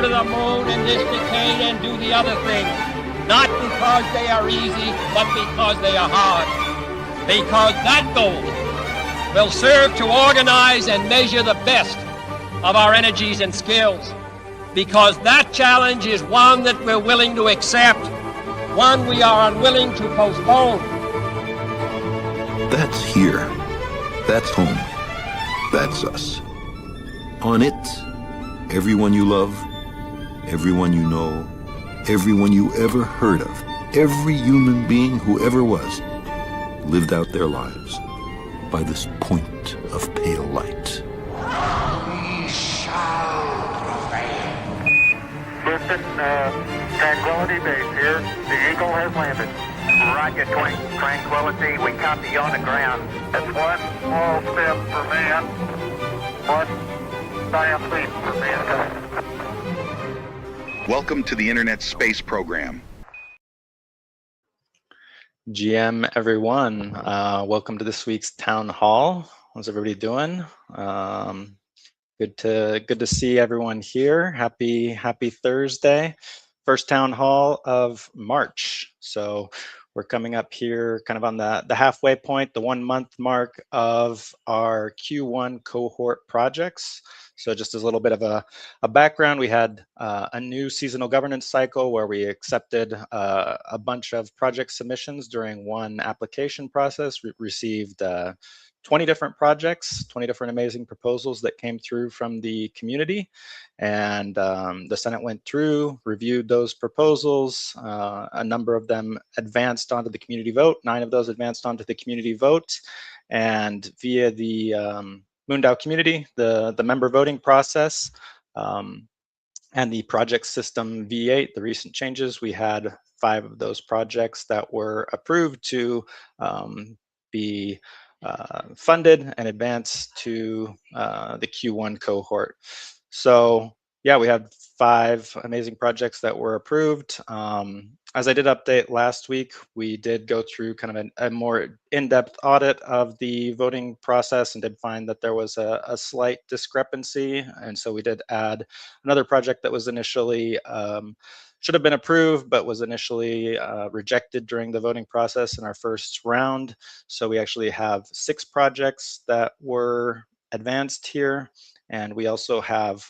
to the moon in this decade and do the other thing, not because they are easy, but because they are hard. Because that goal will serve to organize and measure the best of our energies and skills. Because that challenge is one that we're willing to accept, one we are unwilling to postpone. That's here. That's home. That's us. On it, everyone you love, everyone you know, everyone you ever heard of, every human being who ever was, lived out their lives by this point of pale light. We shall prevail. Listen, Tranquility Base here. The Eagle has landed. Roger, Tranquility. We copy you on the ground. That's one small step for man, one giant leap for mankind. Welcome to the Internet Space Program. GM everyone, welcome to this week's town hall. How's everybody doing? Good to see everyone here. Happy Thursday. First town hall of March. So we're coming up here kind of on the halfway point, the 1 month mark of our Q1 cohort projects. So just as a little bit of a background, we had a new seasonal governance cycle where we accepted a bunch of project submissions during one application process. We received 20 different projects, 20 different amazing proposals that came through from the community. And the Senate went through, reviewed those proposals. A number of them advanced onto the community vote. 9 of those advanced onto the community vote. And via the MoonDAO community, the member voting process, and the project system V8, the recent changes, we had 5 of those projects that were approved to be funded and advanced to the Q1 cohort. So yeah, we had 5 amazing projects that were approved. As I did update last week, we did go through kind of a more in-depth audit of the voting process and did find that there was a slight discrepancy. And so we did add another project that was initially should have been approved, but was initially rejected during the voting process in our first round. So we actually have 6 projects that were advanced here. And we also have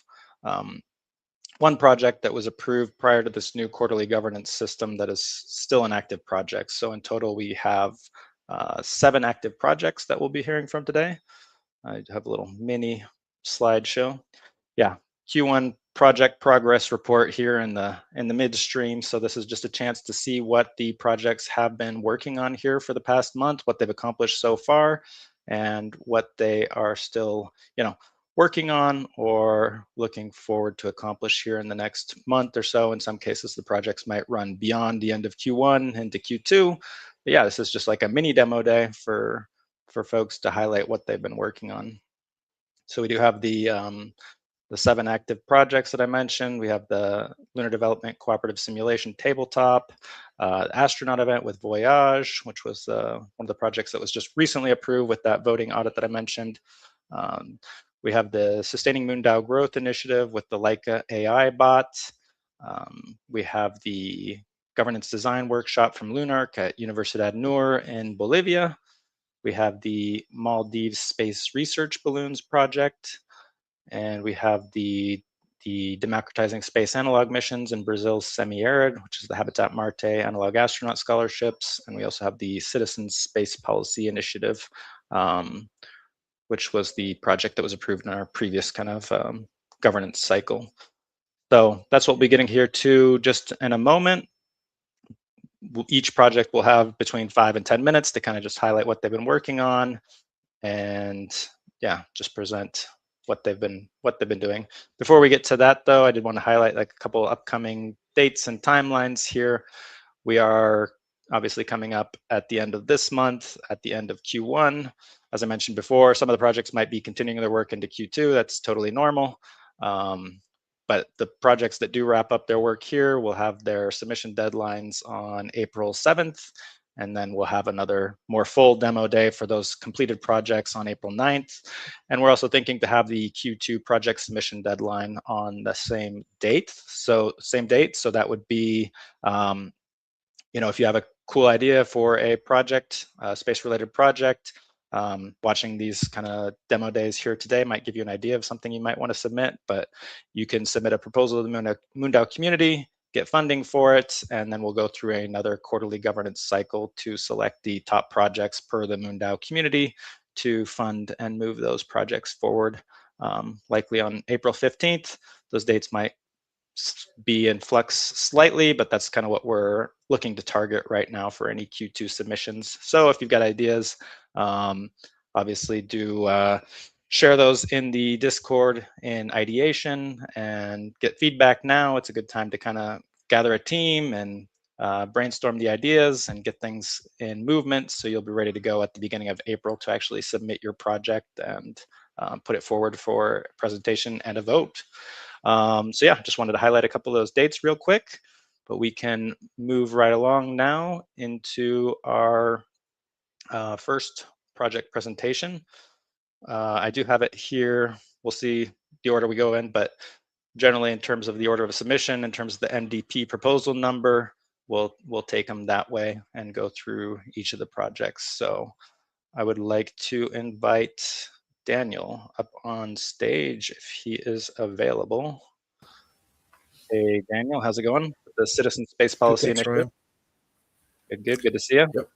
1 project that was approved prior to this new quarterly governance system that is still an active project. So in total, we have 7 active projects that we'll be hearing from today. I have a little mini slideshow. Yeah, Q1 project progress report here in the midstream. So this is just a chance to see what the projects have been working on here for the past month, what they've accomplished so far, and what they are still, working on or looking forward to accomplish here in the next month or so. In some cases, the projects might run beyond the end of Q1 into Q2. But yeah, this is just like a mini demo day for folks to highlight what they've been working on. So we do have the 7 active projects that I mentioned. We have the Lunar Development Cooperative Simulation Tabletop, Astronaut event with Voyaj, which was one of the projects that was just recently approved with that voting audit that I mentioned. We have the Sustaining MoonDAO Growth Initiative with the Laika AI bot. We have the Governance Design Workshop from LunARC at Universidad in Bolivia. We have the Maldives Space Research Balloons project. And we have the Democratizing Space Analog Missions in Brazil's Semiarid, which is the Habitat Marte Analog Astronaut Scholarships. And we also have the Citizens Space Policy Initiative, which was the project that was approved in our previous kind of governance cycle. So that's what we'll be getting here to just in a moment. Each project will have between 5 and 10 minutes to kind of just highlight what they've been working on and yeah, just present what they've been doing. Before we get to that though, I did want to highlight like a couple upcoming dates and timelines here. We are obviously coming up at the end of this month, at the end of Q1. As I mentioned before, some of the projects might be continuing their work into Q2. That's totally normal. But the projects that do wrap up their work here will have their submission deadlines on April 7th. And then we'll have another more full demo day for those completed projects on April 9th. And we're also thinking to have the Q2 project submission deadline on the same date. So that would be, if you have a cool idea for a project, a space-related project, watching these kind of demo days here today might give you an idea of something you might want to submit, but you can submit a proposal to the MoonDAO community, get funding for it, and then we'll go through another quarterly governance cycle to select the top projects per the MoonDAO community to fund and move those projects forward. Likely on April 15th. Those dates might be in flux slightly, but that's kind of what we're looking to target right now for any Q2 submissions. So if you've got ideas, obviously do share those in the Discord in ideation and get feedback now. It's a good time to kind of gather a team and brainstorm the ideas and get things in movement. So you'll be ready to go at the beginning of April to actually submit your project and put it forward for presentation and a vote. So yeah, just wanted to highlight a couple of those dates real quick, but we can move right along now into our first project presentation. I do have it here. We'll see the order we go in, but generally in terms of the order of submission, in terms of the MDP proposal number, we'll take them that way and go through each of the projects. So I would like to invite Daniel up on stage if he is available. Hey, Daniel, how's it going? The Citizen Space Policy Thanks, Initiative. Ryan. Good to see you. Yep.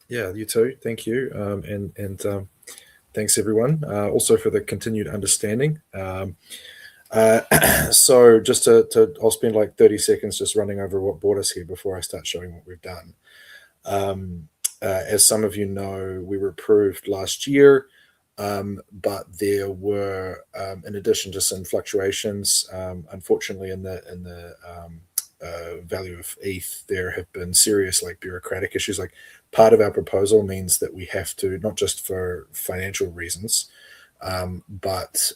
Yeah, you too. Thank you. And thanks everyone. Also for the continued understanding. So just I'll spend like 30 seconds just running over what brought us here before I start showing what we've done. As some of you know, we were approved last year, but there were, in addition to some fluctuations, unfortunately in the value of ETH, there have been serious bureaucratic issues. Part of our proposal means that we have to, not just for financial reasons, but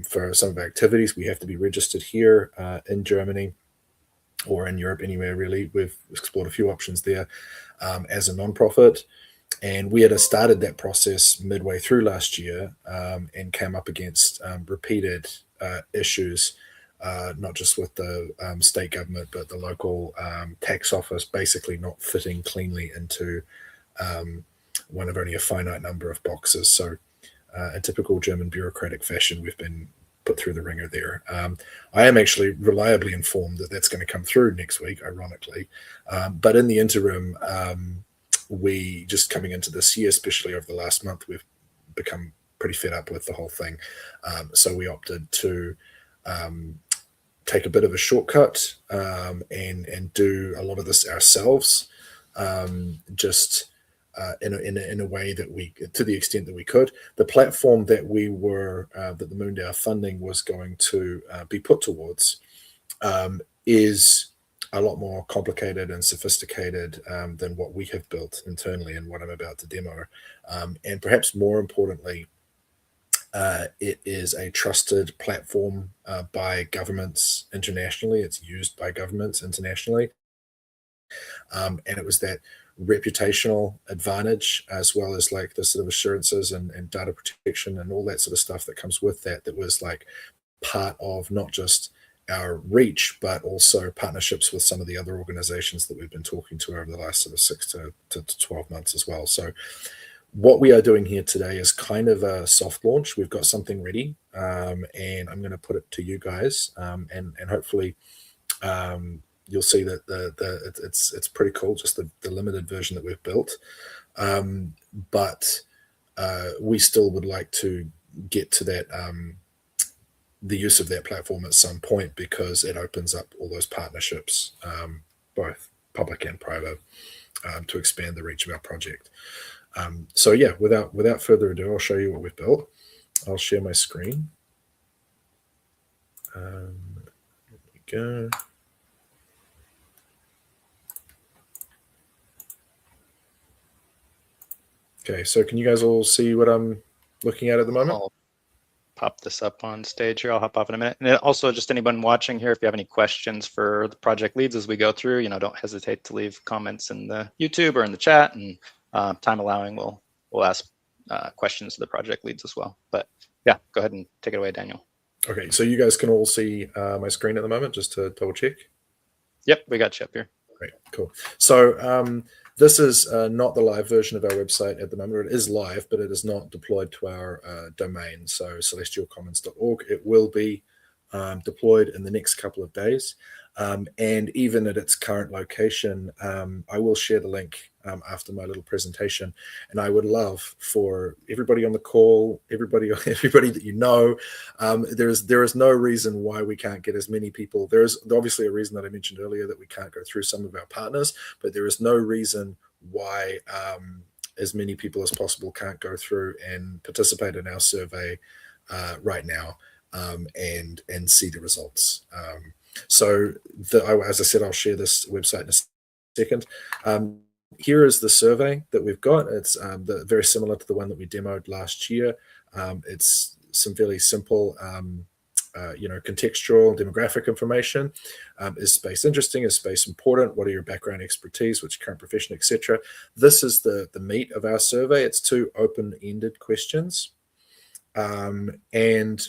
for some of our activities, we have to be registered here in Germany or in Europe anywhere really. We've explored a few options there as a non-profit. And we had started that process midway through last year and came up against repeated issues, not just with the state government, but the local tax office basically not fitting cleanly into one of only a finite number of boxes. So in typical German bureaucratic fashion, we've been put through the ringer there. I am actually reliably informed that that's going to come through next week, ironically. But in the interim, we just coming into this year, especially over the last month, we've become pretty fed up with the whole thing. So we opted to take a bit of a shortcut and do a lot of this ourselves, just in a way that we, to the extent that we could. The platform that we were, that the MoonDAO funding was going to be put towards is a lot more complicated and sophisticated than what we have built internally and what I'm about to demo. And perhaps more importantly, it is a trusted platform by governments internationally. It's used by governments internationally. And it was that reputational advantage, as well as the sort of assurances and data protection and all that sort of stuff that comes with that, that was part of not just our reach, but also partnerships with some of the other organizations that we've been talking to over the last sort of 6 to 12 months as well. So what we are doing here today is kind of a soft launch. We've got something ready, and I'm going to put it to you guys, and hopefully you'll see that it's pretty cool, just the limited version that we've built. But we still would like to get to that the use of that platform at some point, because it opens up all those partnerships, both public and private, to expand the reach of our project. So yeah, without further ado, I'll show you what we've built. I'll share my screen. There we go. Okay, so can you guys all see what I'm looking at the moment? pop this up on stage here. I'll hop off in a minute. And also, just anyone watching here, if you have any questions for the project leads as we go through, don't hesitate to leave comments in the YouTube or in the chat, and time allowing, we'll ask questions to the project leads as well. But yeah, go ahead and take it away, Daniel. Okay, so you guys can all see my screen at the moment, just to double check. Yep, we got you up here. Great, cool. So this is not the live version of our website at the moment. It is live, but it is not deployed to our domain, so celestialcommons.org. It will be deployed in the next couple of days. And even at its current location, I will share the link after my little presentation. And I would love for everybody on the call, everybody that you know, there is no reason why we can't get as many people. There's obviously a reason that I mentioned earlier that we can't go through some of our partners, but there is no reason why as many people as possible can't go through and participate in our survey right now and see the results. So as I said, I'll share this website in a second. Here is the survey that we've got. It's very similar to the one that we demoed last year. It's some fairly simple, contextual demographic information. Is space interesting? Is space important? What are your background expertise? What's your current profession, etc.? This is the meat of our survey. It's 2 open-ended questions. And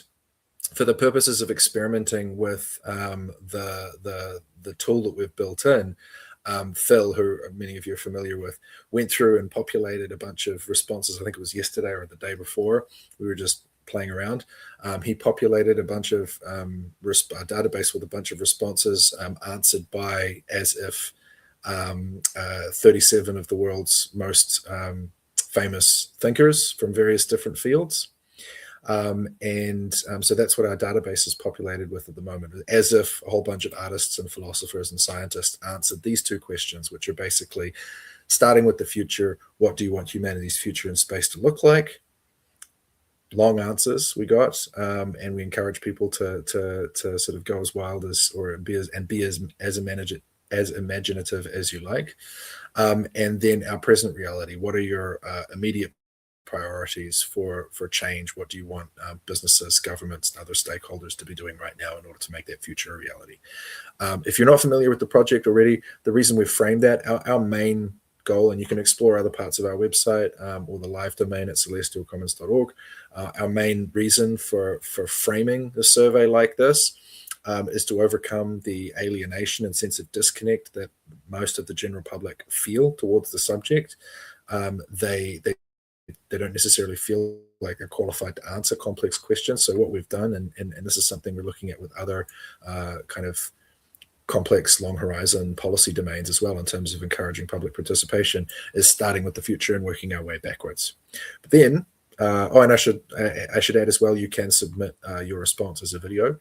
for the purposes of experimenting with the tool that we've built in, Phil, who many of you are familiar with, went through and populated a bunch of responses. I think it was yesterday or the day before. We were just playing around. He populated a bunch of a database with a bunch of responses answered by as if 37 of the world's most famous thinkers from various different fields. So that's what our database is populated with at the moment, as if a whole bunch of artists and philosophers and scientists answered these 2 questions, which are basically starting with the future. What do you want humanity's future in space to look like? Long answers we got, and we encourage people to sort of go as wild as, or be as imaginative as you like. And then our present reality. What are your immediate priorities for change? What do you want businesses, governments, and other stakeholders to be doing right now in order to make that future a reality? If you're not familiar with the project already, the reason we've framed that, our main goal, and you can explore other parts of our website or the live domain at celestialcommons.org, our main reason for framing the survey like this is to overcome the alienation and sense of disconnect that most of the general public feel towards the subject. They don't necessarily feel like they're qualified to answer complex questions. So what we've done, and this is something we're looking at with other kind of complex long horizon policy domains as well, in terms of encouraging public participation, is starting with the future and working our way backwards. But then, and I should add as well, you can submit your response as a video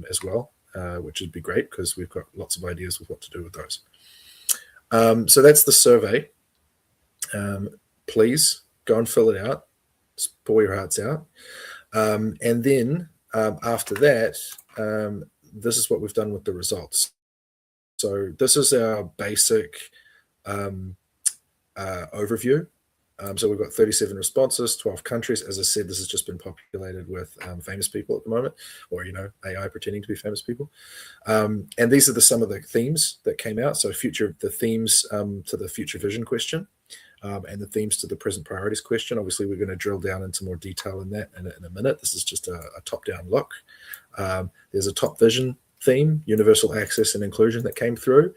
as well, which would be great because we've got lots of ideas with what to do with those. So that's the survey. Please go and fill it out, pour your hearts out. And then after that, this is what we've done with the results. So this is our basic overview. So we've got 37 responses, 12 countries. As I said, this has just been populated with famous people at the moment, or, AI pretending to be famous people. And these are some of the themes that came out. So the themes to the future vision question. And the themes to the present priorities question. Obviously, we're going to drill down into more detail in that in a minute. This is just a top-down look. There's a top vision theme, universal access and inclusion, that came through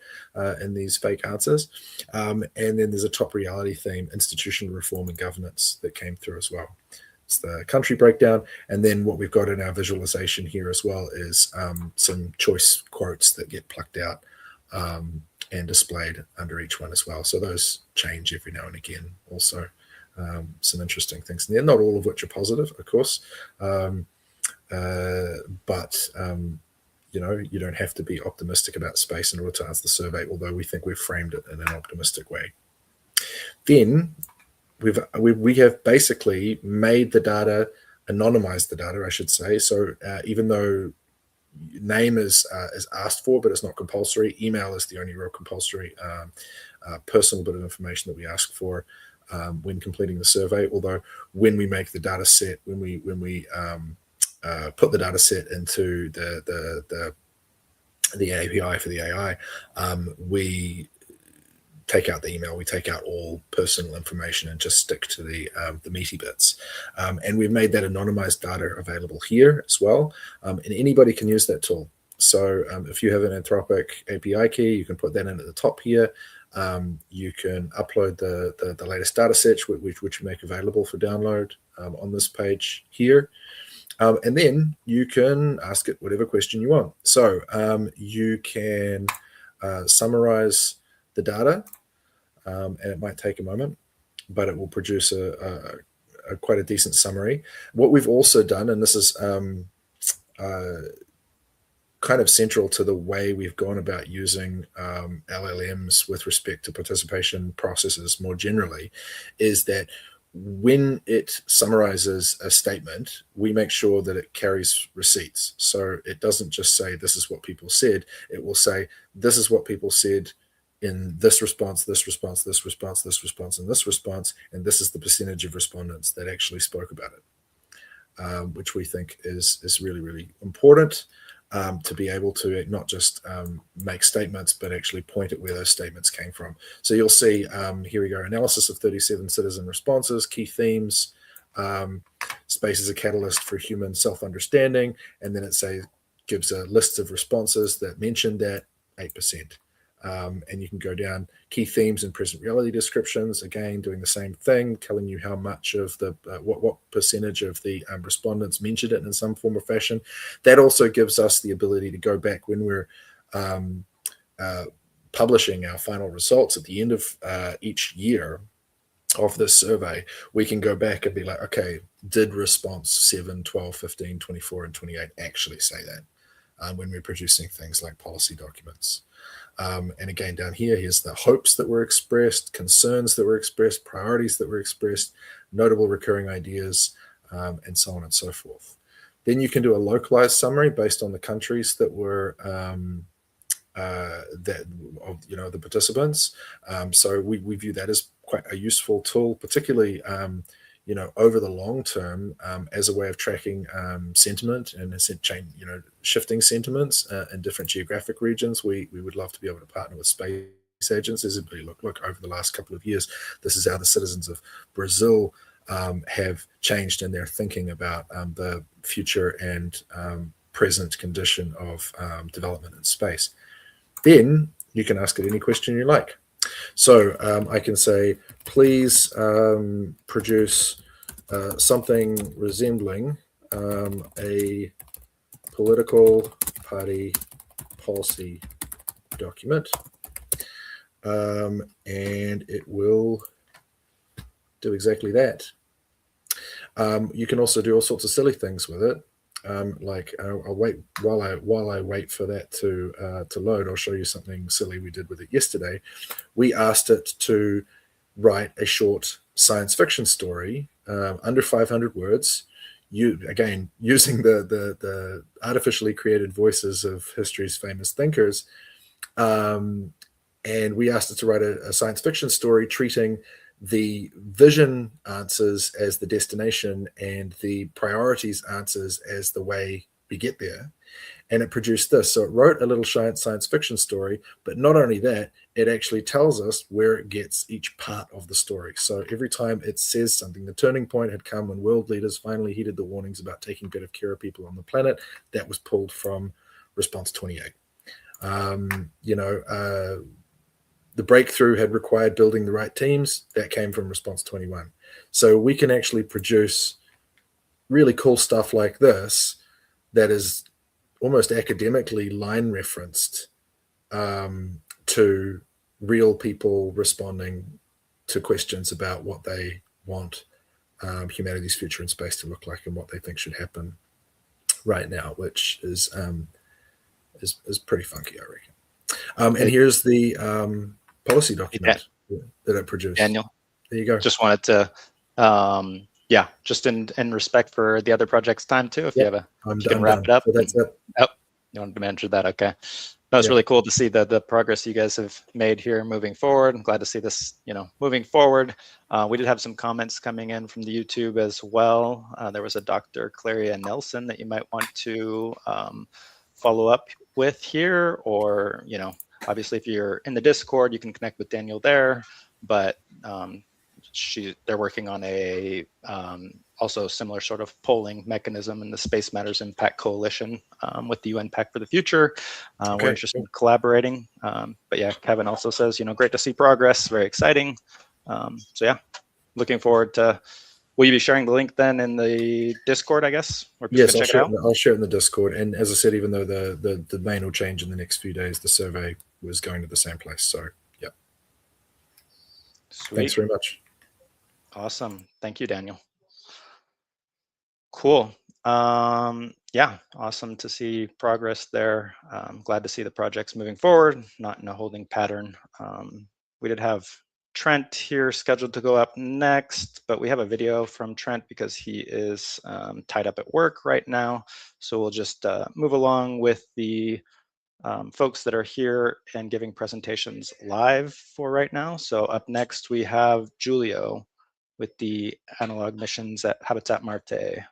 in these fake answers. And then there's a top reality theme, institutional reform and governance, that came through as well. It's the country breakdown. And then what we've got in our visualization here as well is some choice quotes that get plucked out and displayed under each one as well. So those change every now and again also. Some interesting things in there, not all of which are positive, of course. But you don't have to be optimistic about space in order to answer the survey, although we think we've framed it in an optimistic way. Then we have basically made the data, anonymized the data, I should say. So even though name is asked for, but it's not compulsory. Email is the only real compulsory personal bit of information that we ask for when completing the survey. Although when we make the data set, when we put the data set into the API for the AI, we take out the email, we take out all personal information and just stick to the meaty bits. And we've made that anonymized data available here as well. And anybody can use that tool. So if you have an Anthropic API key, you can put that in at the top here. You can upload the latest data sets, which we make available for download on this page here. And then you can ask it whatever question you want. So you can summarize the data, and it might take a moment, but it will produce a quite a decent summary. What we've also done, and this is kind of central to the way we've gone about using LLMs with respect to participation processes more generally, is that when it summarizes a statement, we make sure that it carries receipts. So it doesn't just say, this is what people said. It will say, this is what people said in this response, this response, this response, this response, and this response. And this is the percentage of respondents that actually spoke about it, which we think is really, really important. To be able to not just make statements, but actually point at where those statements came from. So you'll see, here we go, analysis of 37 citizen responses, key themes, space as a catalyst for human self-understanding, and then it gives a list of responses that mention that 8%. And you can go down key themes and present reality descriptions, again, doing the same thing, telling you how much of the, what percentage of the respondents mentioned it in some form or fashion. That also gives us the ability to go back when we're publishing our final results at the end of each year of this survey. We can go back and be like, okay, did response 7, 12, 15, 24, and 28 actually say that when we're producing things like policy documents? And again, down here, here's the hopes that were expressed, concerns that were expressed, priorities that were expressed, notable recurring ideas, and so on and so forth. Then you can do a localized summary based on the countries that were the participants. So we view that as quite a useful tool, particularly over the long term, as a way of tracking sentiment and shifting sentiments in different geographic regions. We would love to be able to partner with space agencies and look over the last couple of years. This is how the citizens of Brazil have changed in their thinking about the future and present condition of development in space. Then you can ask it any question you like. So I can say, please produce something resembling a political party policy document, and it will do exactly that. You can also do all sorts of silly things with it. I'll wait while I wait for that to load. I'll show you something silly we did with it yesterday. We asked it to write a short science fiction story under 500 words. Again, using the artificially created voices of history's famous thinkers, and we asked it to write a science fiction story treating the vision answers as the destination and the priorities answers as the way we get there. And it produced this. So it wrote a little science fiction story, but not only that, it actually tells us where it gets each part of the story. So every time it says something, the turning point had come when world leaders finally heeded the warnings about taking better care of people on the planet. That was pulled from response 28. The breakthrough had required building the right teams. That came from response 21. So we can actually produce really cool stuff like this that is almost academically line referenced to real people responding to questions about what they want humanity's future in space to look like and what they think should happen right now, which is pretty funky, I reckon. And here's the policy document that it produced. Daniel, there you go. Just wanted to, just in respect for the other project's time too, if you have you can wrap it up. So that's it. Oh, you wanted to mention that, okay. That was Yeah. really cool to see the progress you guys have made here moving forward. I'm glad to see this, moving forward. We did have some comments coming in from the YouTube as well. There was a Dr. Claria Nelson that you might want to follow up with here, or, obviously if you're in the Discord, you can connect with Daniel there, but they're working on a also similar sort of polling mechanism in the Space Matters Impact Coalition with the UN Pact for the Future. We're interested in collaborating. But yeah, Kevin also says, great to see progress, very exciting. So yeah, looking forward to, will you be sharing the link then in the Discord, I guess? Yes, I'll share it in the Discord. And as I said, even though the domain will change in the next few days, the survey was going to the same place. So yeah. Sweet. Thanks very much. Awesome. Thank you, Daniel. Cool. Yeah, awesome to see progress there. Glad to see the projects moving forward, not in a holding pattern. We did have Trent here scheduled to go up next, but we have a video from Trent because he is tied up at work right now. So we'll just move along with the folks that are here and giving presentations live for right now. So up next, we have Julio with the analog missions at Habitat Marte.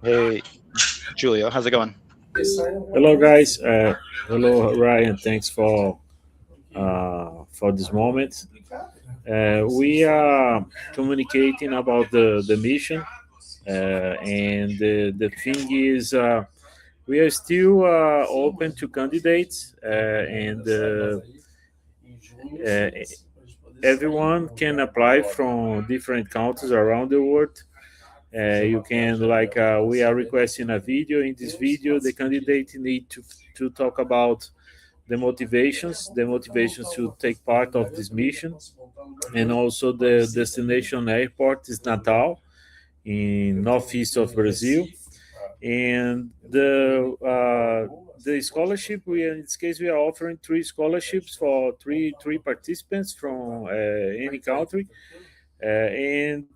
Hey, Julio, how's it going? Hello, guys. Hello, Ryan. Thanks for this moment. We are communicating about the mission, and the thing is, we are still open to candidates, and everyone can apply from different countries around the world. You can, we are requesting a video. In this video, the candidate need to talk about the motivations to take part of this mission, and also the destination airport is Natal, in northeast of Brazil, and the scholarship, in this case we are offering 3 scholarships for three participants from any country. And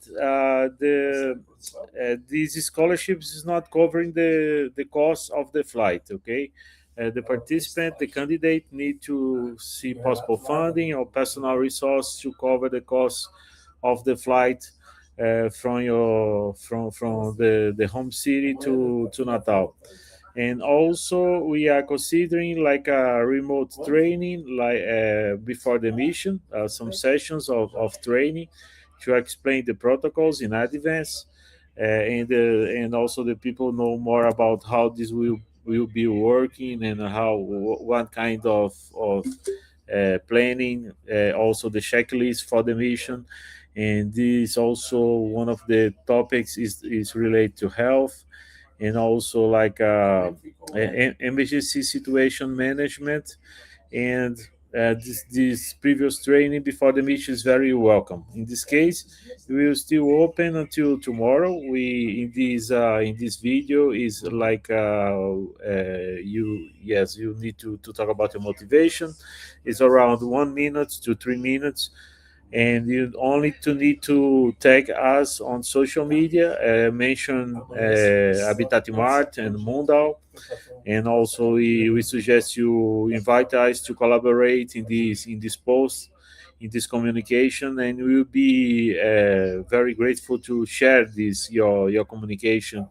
these scholarships is not covering the cost of the flight. Okay, the participant, the candidate, need to see possible funding or personal resource to cover the cost of the flight from the home city to Natal. And also we are considering like a remote training, before the mission, some sessions of training to explain the protocols in advance, and also the people know more about how this will be working, and what kind of planning, also the checklist for the mission. And this also, one of the topics is related to health, and also emergency situation management. And this previous training before the mission is very welcome. In this case, we will still open until tomorrow. We in this video is you need to talk about your motivation. It's around 1 minute to 3 minutes, and you only need to tag us on social media, mention Habitat Marte and MoonDAO. And also we suggest you invite us to collaborate in this post, in this communication, and we will be very grateful to share your communication,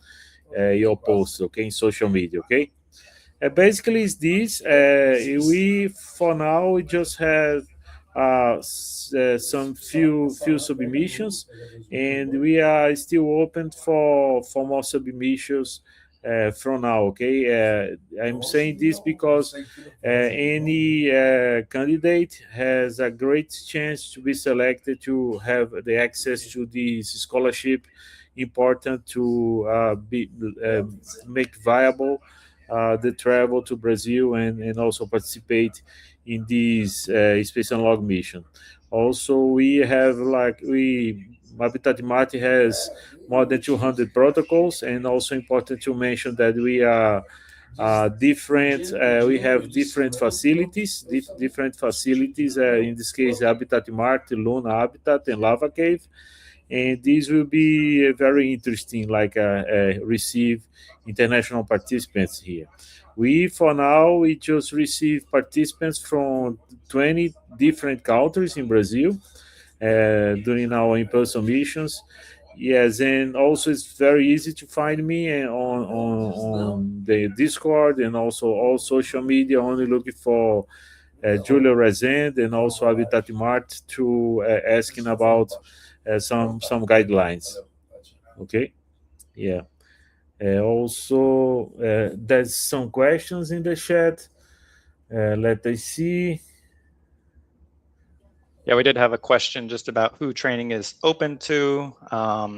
your posts, okay, in social media. Okay, basically it's this. We just have some few submissions, and we are still open for more submissions from now. Okay, I'm saying this because any candidate has a great chance to be selected to have the access to this scholarship, important to make viable the travel to Brazil, and also participate in this space and log mission. Also, we have Habitat Marte has more than 200 protocols, and also important to mention that we are different. We have different facilities. In this case, Habitat Marte, Lunar Habitat, and Lava Cave. and this will be very interesting, like receive international participants here. For now, we just receive participants from 20 different countries in Brazil during our in-person missions. Yes, and also it's very easy to find me on the Discord and also all social media. Only looking for Julio Rezende and also Habitat Mart to asking about some guidelines. Okay, yeah. Also, there's some questions in the chat. Let us see. Yeah, we did have a question just about who training is open to.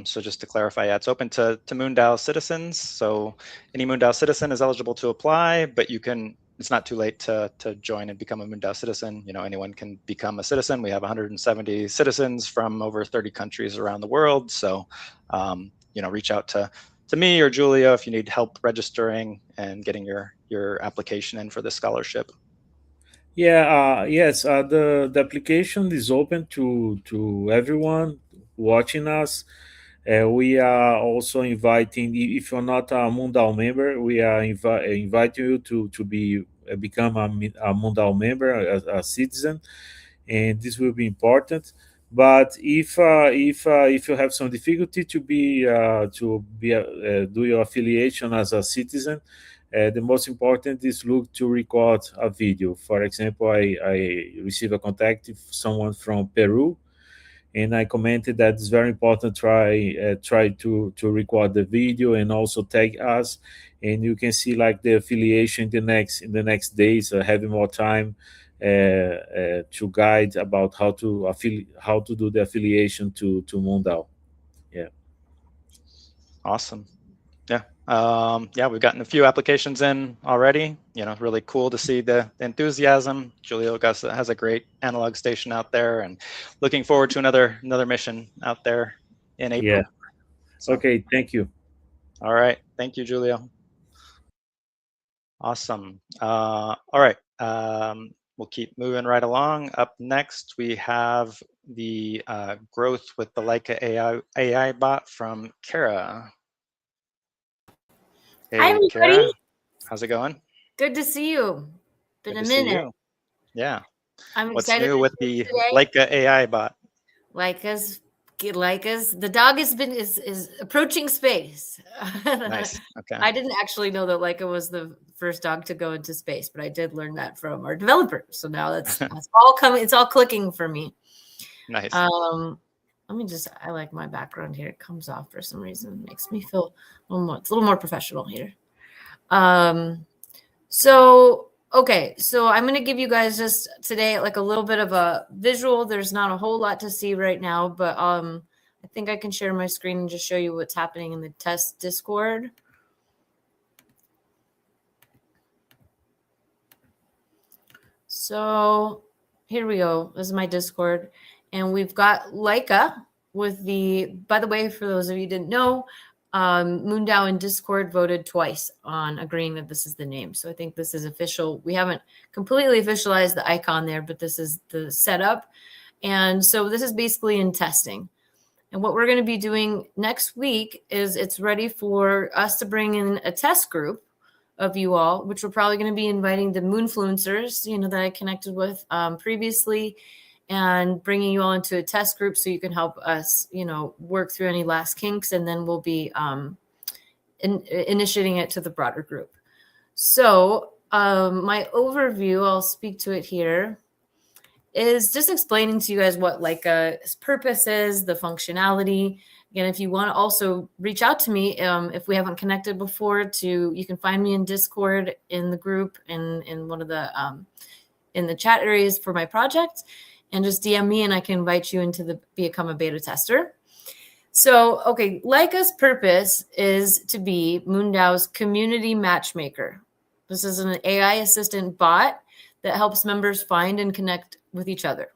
So just to clarify, yeah, it's open to MoonDAO citizens. So any MoonDAO citizen is eligible to apply, but it's not too late to join and become a MoonDAO citizen. Anyone can become a citizen. We have 170 citizens from over 30 countries around the world. So, reach out to me or Julia if you need help registering and getting your application in for the scholarship. Yeah, yes, the application is open to everyone watching us. We are also inviting, if you're not a MoonDAO member, we are inviting you to become a MoonDAO member, a citizen, and this will be important. But if you have some difficulty to do your affiliation as a citizen, the most important is look to record a video. For example, I received a contact of someone from Peru, and I commented that it's very important try to record the video and also tag us, and you can see like the affiliation in the next days, having more time to guide about how to do the affiliation to MoonDAO. Yeah. Awesome. Yeah, we've gotten a few applications in already. Really cool to see the enthusiasm. Julio has a great analog station out there, and looking forward to another mission out there in April. Yeah. So. Okay, thank you. All right, thank you, Julio. Awesome. All right, we'll keep moving right along. Up next, we have the growth with the Laika AI bot from Kara. Hey, hi, everybody. Kara. How's it going? Good to see you. Been Good a to see minute. you. Yeah. I'm What's excited new with the Laika AI bot? Laika's. The dog is approaching space. Nice. Okay. I didn't actually know that Laika was the first dog to go into space, but I did learn that from our developer. So now that's all coming. It's all clicking for me. Nice. I like my background here. It comes off for some reason. It makes me feel it's a little more professional here. So I'm going to give you guys just today like a little bit of a visual. There's not a whole lot to see right now, but I think I can share my screen and just show you what's happening in the test Discord. So here we go. This is my Discord. And we've got Laika with by the way, for those of you who didn't know, MoonDAO and Discord voted twice on agreeing that this is the name. So I think this is official. We haven't completely officialized the icon there, but this is the setup. And so this is basically in testing. And what we're going to be doing next week is it's ready for us to bring in a test group of you all, which we're probably going to be inviting the Moonfluencers, that I connected with previously, and bringing you all into a test group so you can help us, work through any last kinks, and then we'll be initiating it to the broader group. So my overview, I'll speak to it here, is just explaining to you guys what Laika's purpose is, the functionality. Again, if you want to also reach out to me, if we haven't connected before, you can find me in Discord, in the group, in one of the in the chat areas for my project, and just DM me and I can invite you into become a beta tester. So, okay, Laika's purpose is to be MoonDAO's community matchmaker. This is an AI assistant bot that helps members find and connect with each other.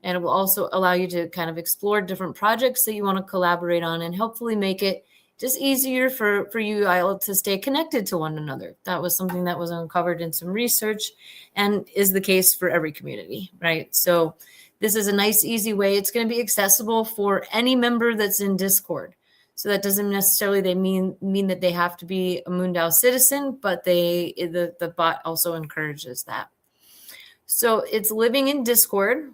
And it will also allow you to kind of explore different projects that you want to collaborate on, and hopefully make it just easier for you to stay connected to one another. That was something that was uncovered in some research and is the case for every community, right? So This is a nice, easy way. It's going to be accessible for any member that's in Discord. So that doesn't necessarily mean that they have to be a MoonDAO citizen, but the bot also encourages that. So it's living in Discord.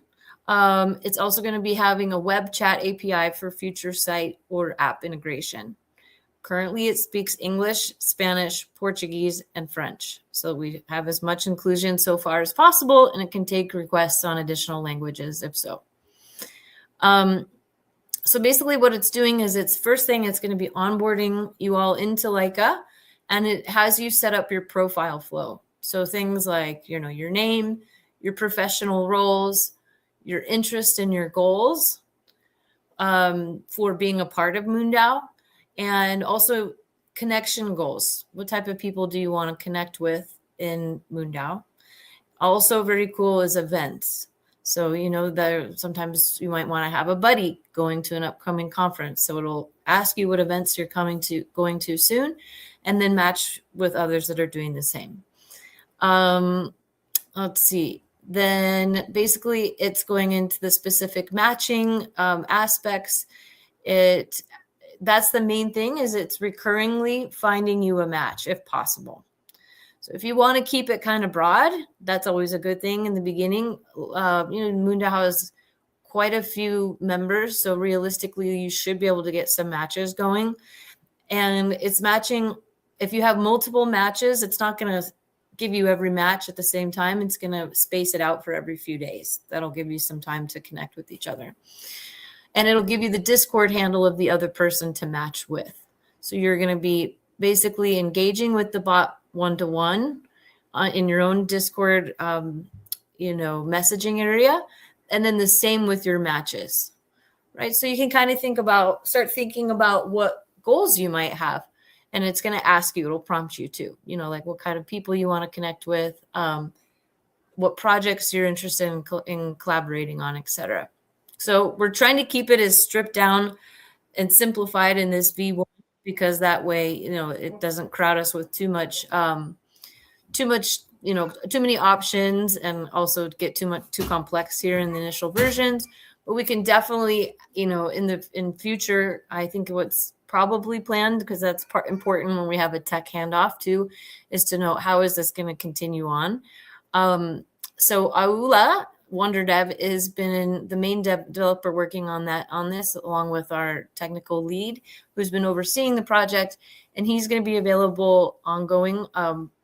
It's also going to be having a web chat API for future site or app integration. Currently, it speaks English, Spanish, Portuguese, and French. So we have as much inclusion so far as possible, and it can take requests on additional languages if so. So basically what it's doing is it's going to be onboarding you all into Laika, and it has you set up your profile flow. So things like, your name, your professional roles, your interest and your goals for being a part of MoonDAO, and also connection goals. What type of people do you want to connect with in MoonDAO? Also very cool is events. So, sometimes you might want to have a buddy going to an upcoming conference. So it'll ask you what events you're going to soon, and then match with others that are doing the same. Let's see. Then basically it's going into the specific matching aspects. That's the main thing, is it's recurringly finding you a match if possible. So if you want to keep it kind of broad, that's always a good thing in the beginning. MoonDAO has quite a few members, so realistically, you should be able to get some matches going. And it's matching. If you have multiple matches, it's not going to give you every match at the same time. It's going to space it out for every few days. That'll give you some time to connect with each other. And it'll give you the Discord handle of the other person to match with. So you're going to be basically engaging with the bot one-to-one in your own Discord, messaging area, and then the same with your matches, right? So you can kind of start thinking about what goals you might have, and it's going to ask you, it'll prompt you too, like what kind of people you want to connect with, what projects you're interested in collaborating on, etc. So we're trying to keep it as stripped down and simplified in this V1, because that way, it doesn't crowd us with too many options, and also get too complex here in the initial versions. But we can definitely, in future, I think what's probably planned, because that's important when we have a tech handoff too, is to know how is this going to continue on. So Aula WonderDev has been the main developer working on this, along with our technical lead, who's been overseeing the project, and he's going to be available ongoing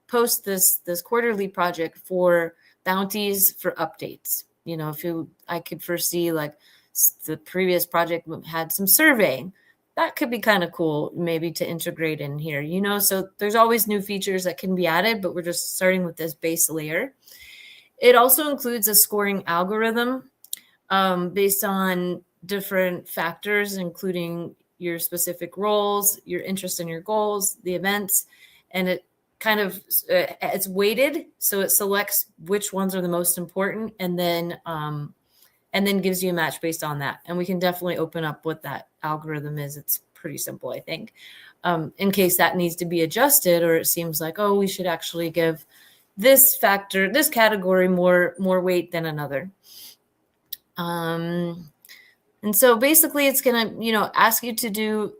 post this quarterly project for bounties for updates. I could foresee, like, the previous project had some surveying. That could be kind of cool, maybe, to integrate in here. So there's always new features that can be added, but we're just starting with this base layer. It also includes a scoring algorithm based on different factors, including your specific roles, your interest in your goals, the events, and it kind of it's weighted, so it selects which ones are the most important, and then gives you a match based on that. And we can definitely open up what that algorithm is. It's pretty simple, I think, in case that needs to be adjusted, or it seems like, we should actually give this category more weight than another. And so basically it's going to, ask you to do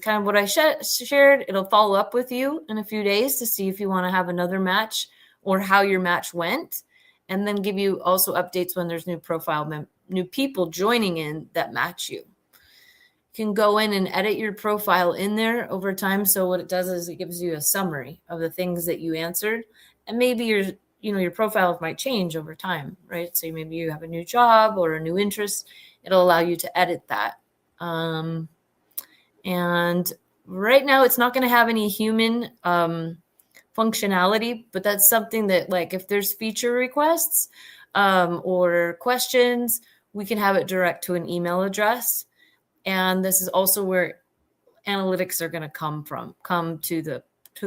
kind of what I shared. It'll follow up with you in a few days to see if you want to have another match or how your match went, and then give you also updates when there's new people joining in that match you. You can go in and edit your profile in there over time. So what it does is it gives you a summary of the things that you answered. And maybe your profile might change over time, right? So maybe you have a new job or a new interest. It'll allow you to edit that. And right now it's not going to have any human functionality, but that's something that, like, if there's feature requests or questions, we can have it direct to an email address. And this is also where analytics are going to come to the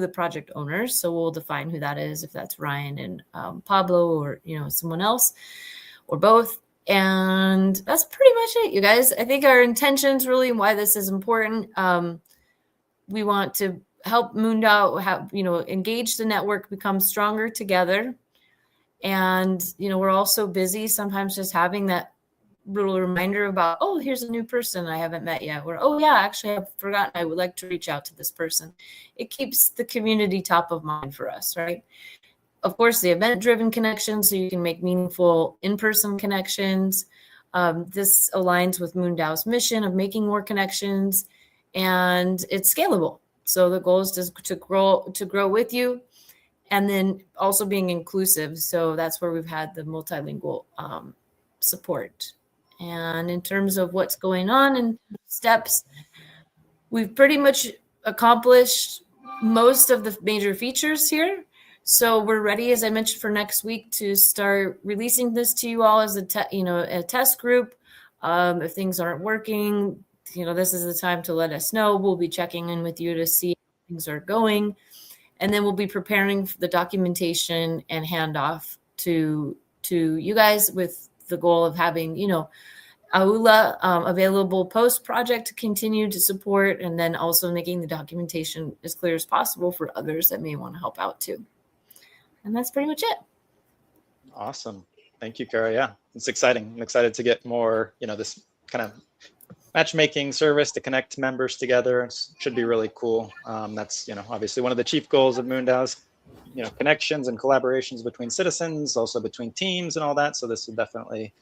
project owners. So we'll define who that is, if that's Ryan and Pablo, or someone else, or both. And that's pretty much it, you guys. I think our intentions, really, why this is important, we want to help MoonDAO engage the network, become stronger together. And we're all so busy, sometimes just having that little reminder about, oh, here's a new person I haven't met yet, or, oh yeah, actually I've forgotten, I would like to reach out to this person. It keeps the community top of mind for us, right? Of course, the event-driven connections, so you can make meaningful in-person connections. This aligns with MoonDAO's mission of making more connections, and it's scalable. So the goal is to grow with you, and then also being inclusive. So that's where we've had the multilingual support. And in terms of what's going on and steps, we've pretty much accomplished most of the major features here. So we're ready, as I mentioned, for next week to start releasing this to you all as a test group. If things aren't working, this is the time to let us know. We'll be checking in with you to see how things are going. And then we'll be preparing for the documentation and handoff to you guys with the goal of having, AULA available post-project to continue to support, and then also making the documentation as clear as possible for others that may want to help out too. And that's pretty much it. Awesome. Thank you, Kara. Yeah, it's exciting. I'm excited to get more, this kind of matchmaking service to connect members together. It should be really cool. That's, obviously one of the chief goals of MoonDAO's, connections and collaborations between citizens, also between teams and all that. So this will definitely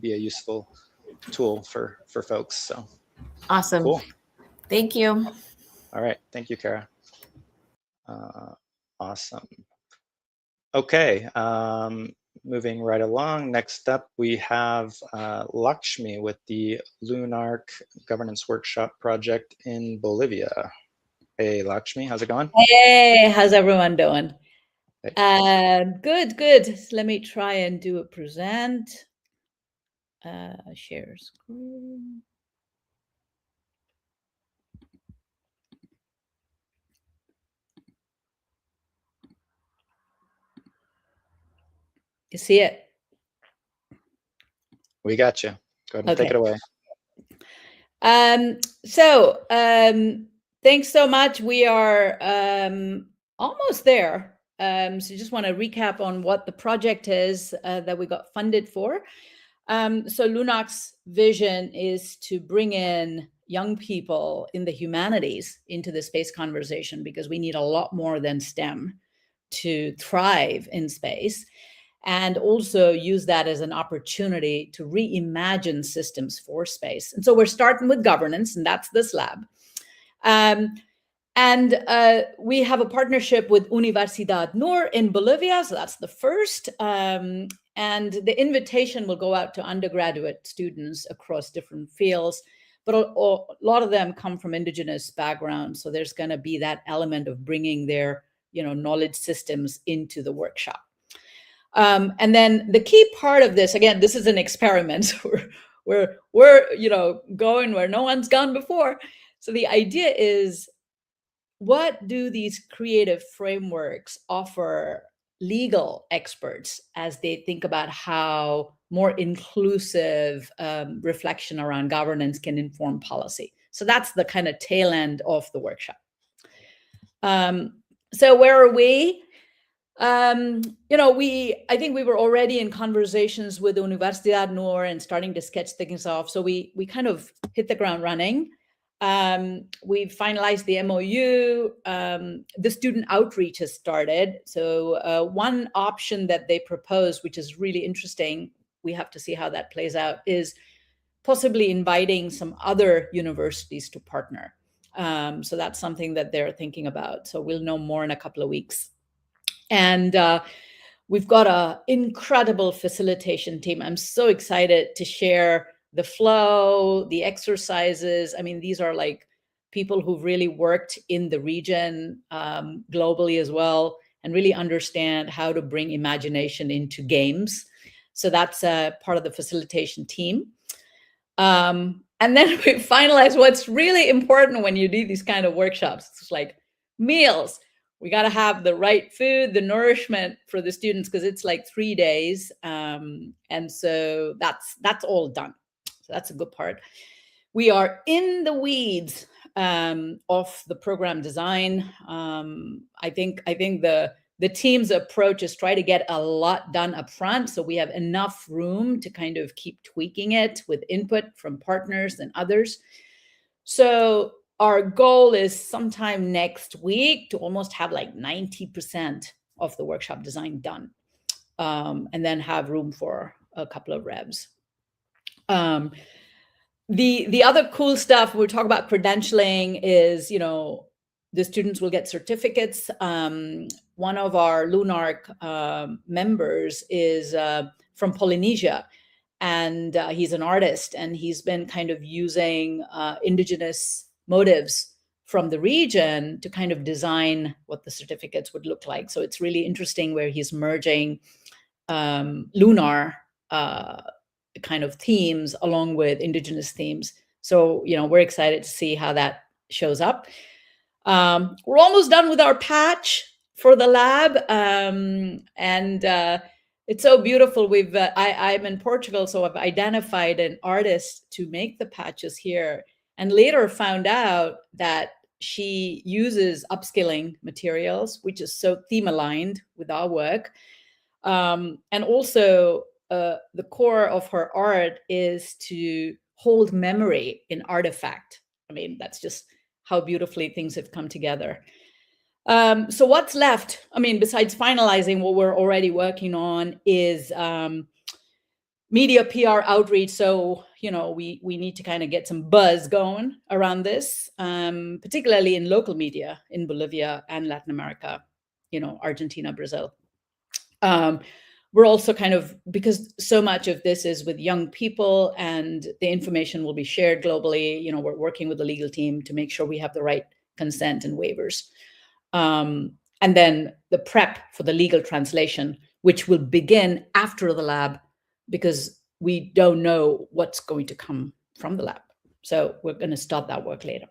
be a useful tool for folks. So awesome. Cool. Thank you. All right. Thank you, Kara. Awesome. Okay. Moving right along. Next up, we have Lakshmi with the LunARC Governance Workshop project in Bolivia. Hey, Lakshmi, how's it going? Hey, how's everyone doing? Good. Let me try and do a present. Share screen. You see it? We got you. Go ahead and take it away. Thanks so much. We are almost there. So just want to recap on what the project is that we got funded for. So LunARC's vision is to bring in young people in the humanities into the space conversation, because we need a lot more than STEM to thrive in space, and also use that as an opportunity to reimagine systems for space. And so we're starting with governance, and that's this lab. We have a partnership with Universidad in Bolivia, so that's the first. And the invitation will go out to undergraduate students across different fields, but a lot of them come from indigenous backgrounds. So there's going to be that element of bringing their, knowledge systems into the workshop. And then the key part of this, again, this is an experiment. We're going where no one's gone before. So the idea is, what do these creative frameworks offer legal experts as they think about how more inclusive reflection around governance can inform policy? So that's the kind of tail end of the workshop. So where are we? I think we were already in conversations with Universidad and starting to sketch things off. So we kind of hit the ground running. We've finalized the MOU. The student outreach has started. So one option that they proposed, which is really interesting, we have to see how that plays out, is possibly inviting some other universities to partner. So that's something that they're thinking about. So we'll know more in a couple of weeks. And we've got an incredible facilitation team. I'm so excited to share the flow, the exercises. I mean, these are like people who've really worked in the region globally as well, and really understand how to bring imagination into games. So that's part of the facilitation team. And then we finalize what's really important when you do these kind of workshops. It's like meals. We got to have the right food, the nourishment for the students, because it's like 3 days. And so that's all done. So that's a good part. We are in the weeds of the program design. I think the the team's approach is try to get a lot done up front, so we have enough room to kind of keep tweaking it with input from partners and others. So our goal is sometime next week to almost have like 90% of the workshop design done, and then have room for a couple of revs. The other cool stuff we'll talk about credentialing is, the students will get certificates. One of our LunARC members is from Polynesia, and he's an artist, and he's been kind of using indigenous motives from the region to kind of design what the certificates would look like. So it's really interesting where he's merging lunar kind of themes along with indigenous themes. So, we're excited to see how that shows up. We're almost done with our patch for the lab, and it's so beautiful. I'm in Portugal, so I've identified an artist to make the patches here, and later found out that she uses upskilling materials, which is so theme aligned with our work, and also the core of her art is to hold memory in artifact. I mean, that's just how beautifully things have come together. So what's left? I mean, besides finalizing what we're already working on is media PR outreach. So, we need to kind of get some buzz going around this, particularly in local media in Bolivia and Latin America, Argentina, Brazil. We're also kind of, because so much of this is with young people and the information will be shared globally, we're working with the legal team to make sure we have the right consent and waivers. And then the prep for the legal translation, which will begin after the lab, because we don't know what's going to come from the lab. So we're going to start that work later.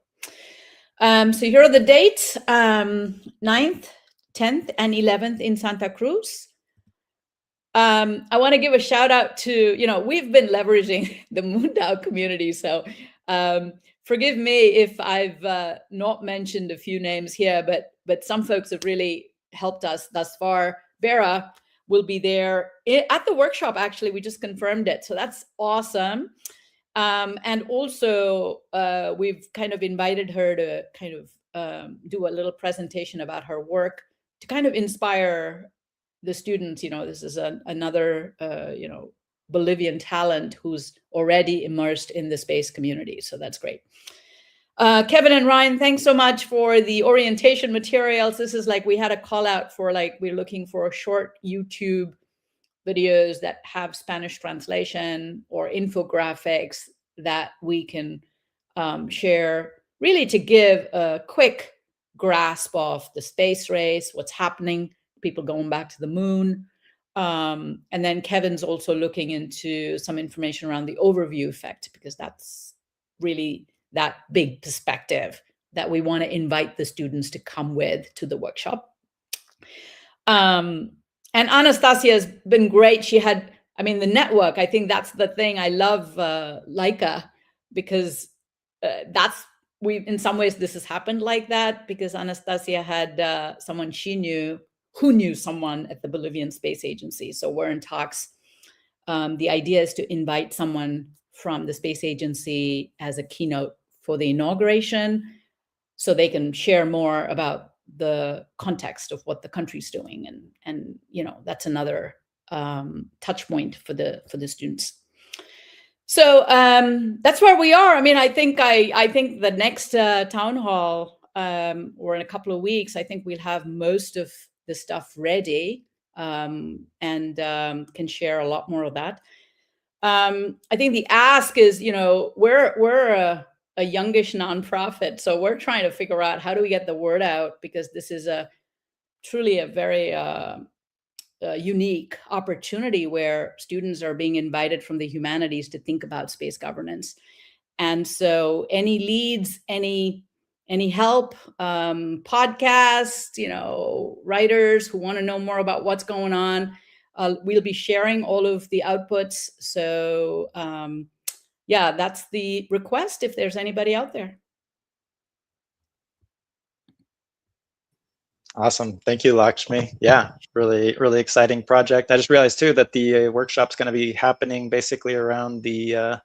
So here are the dates, 9th, 10th, and 11th in Santa Cruz. I want to give a shout out to, we've been leveraging the MoonDAO community. So forgive me if I've not mentioned a few names here, but some folks have really helped us thus far. Vera will be there at the workshop. Actually, we just confirmed it. So that's awesome. And also we've kind of invited her to kind of do a little presentation about her work to kind of inspire the students. This is another, Bolivian talent who's already immersed in the space community. So that's great. Kevin and Ryan, thanks so much for the orientation materials. This is like, we had a call out for we're looking for short YouTube videos that have Spanish translation or infographics that we can share, really to give a quick grasp of the space race, what's happening, people going back to the moon. And then Kevin's also looking into some information around the overview effect, because that's really that big perspective that we want to invite the students to come with to the workshop. And Anastasia has been great. She had, the network, I think that's the thing. I love Laika, because in some ways this has happened like that, because Anastasia had someone she knew who knew someone at the Bolivian Space Agency. So we're in talks. The idea is to invite someone from the Space Agency as a keynote for the inauguration, so they can share more about the context of what the country's doing. And that's another touch point for the students. So that's where we are. I think the next town hall, or in a couple of weeks, I think we'll have most of the stuff ready, and can share a lot more of that. I think the ask is, we're a youngish nonprofit, so we're trying to figure out how do we get the word out, because this is truly a very unique opportunity where students are being invited from the humanities to think about space governance. And so any leads, any help, podcasts, writers who want to know more about what's going on, we'll be sharing all of the outputs. So yeah, that's the request if there's anybody out there. Awesome. Thank you, Lakshmi. Yeah, really, really exciting project. I just realized too that the workshop's going to be happening basically around the,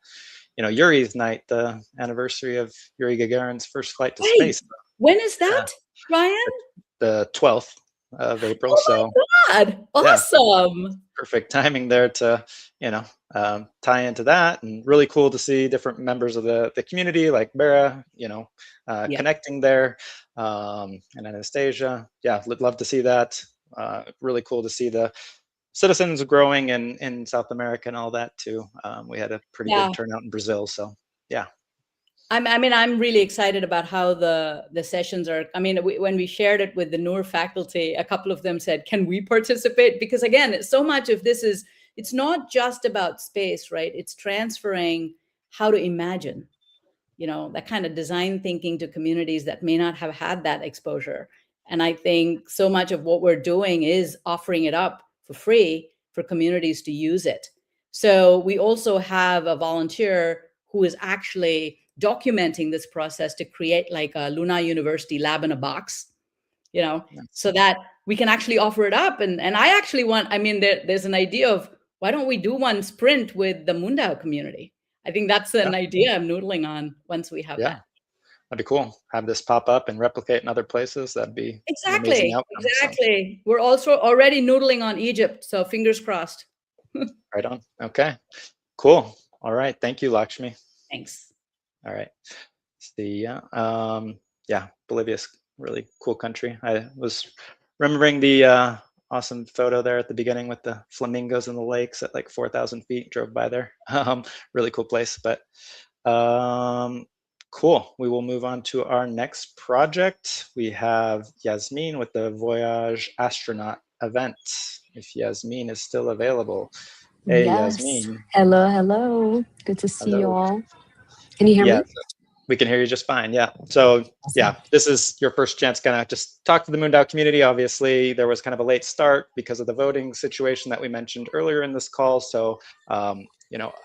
Yuri's night, the anniversary of Yuri Gagarin's first flight to Hey, space. when is that, Yeah. Ryan? The 12th of April. Oh So my God, awesome. perfect timing there to, tie into that, and really cool to see different members of the community like Bera, connecting there, and Anastasia. Yeah, love to see that. Really cool to see the citizens growing in South America and all that too. We had a pretty Yeah. good turnout in Brazil, so yeah. I'm really excited about how the sessions are. I mean, when we shared it with the NUR faculty, a couple of them said, "Can we participate?" Because again, so much of this it's not just about space, right? It's transferring how to imagine, that kind of design thinking to communities that may not have had that exposure. And I think so much of what we're doing is offering it up for free for communities to use it. So we also have a volunteer who is actually documenting this process to create like a Lunar University lab in a box, so that we can actually offer it up. And I actually there's an idea of, why don't we do one sprint with the MoonDAO community? I think that's an idea I'm noodling on once we have that. That'd be cool. Have this pop up and replicate in other places. That'd be an amazing outcome. Exactly. So. We're also already noodling on Egypt, so fingers crossed. Right on. Okay, cool. All right. Thank you, Lakshmi. Thanks. All right. See, Bolivia's really cool country. I was remembering the awesome photo there at the beginning with the flamingos in the lakes at like 4,000 feet. Drove by there. Really cool place. But cool. We will move on to our next project. We have Yasmin with the Voyaj Astronaut event. If Yasmin is still available. Hey, yes. Yasmin. Hello. Good to see you all. Can you hear me? We can hear you just fine. Yeah. So awesome. This is your first chance kind of just talk to the MoonDAO community. Obviously, there was kind of a late start because of the voting situation that we mentioned earlier in this call. So,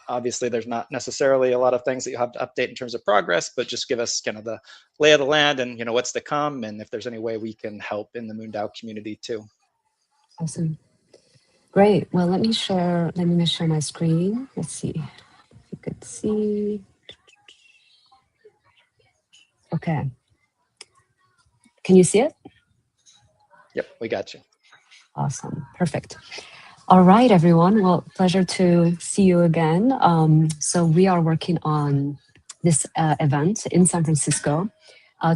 obviously there's not necessarily a lot of things that you have to update in terms of progress, but just give us kind of the lay of the land and, what's to come, and if there's any way we can help in the MoonDAO community too. Awesome. Great. Well, let me share my screen. Let's see if you could see. Okay. Can you see it? Yep, we got you. Awesome. Perfect. All right, everyone. Well, pleasure to see you again. So we are working on this event in San Francisco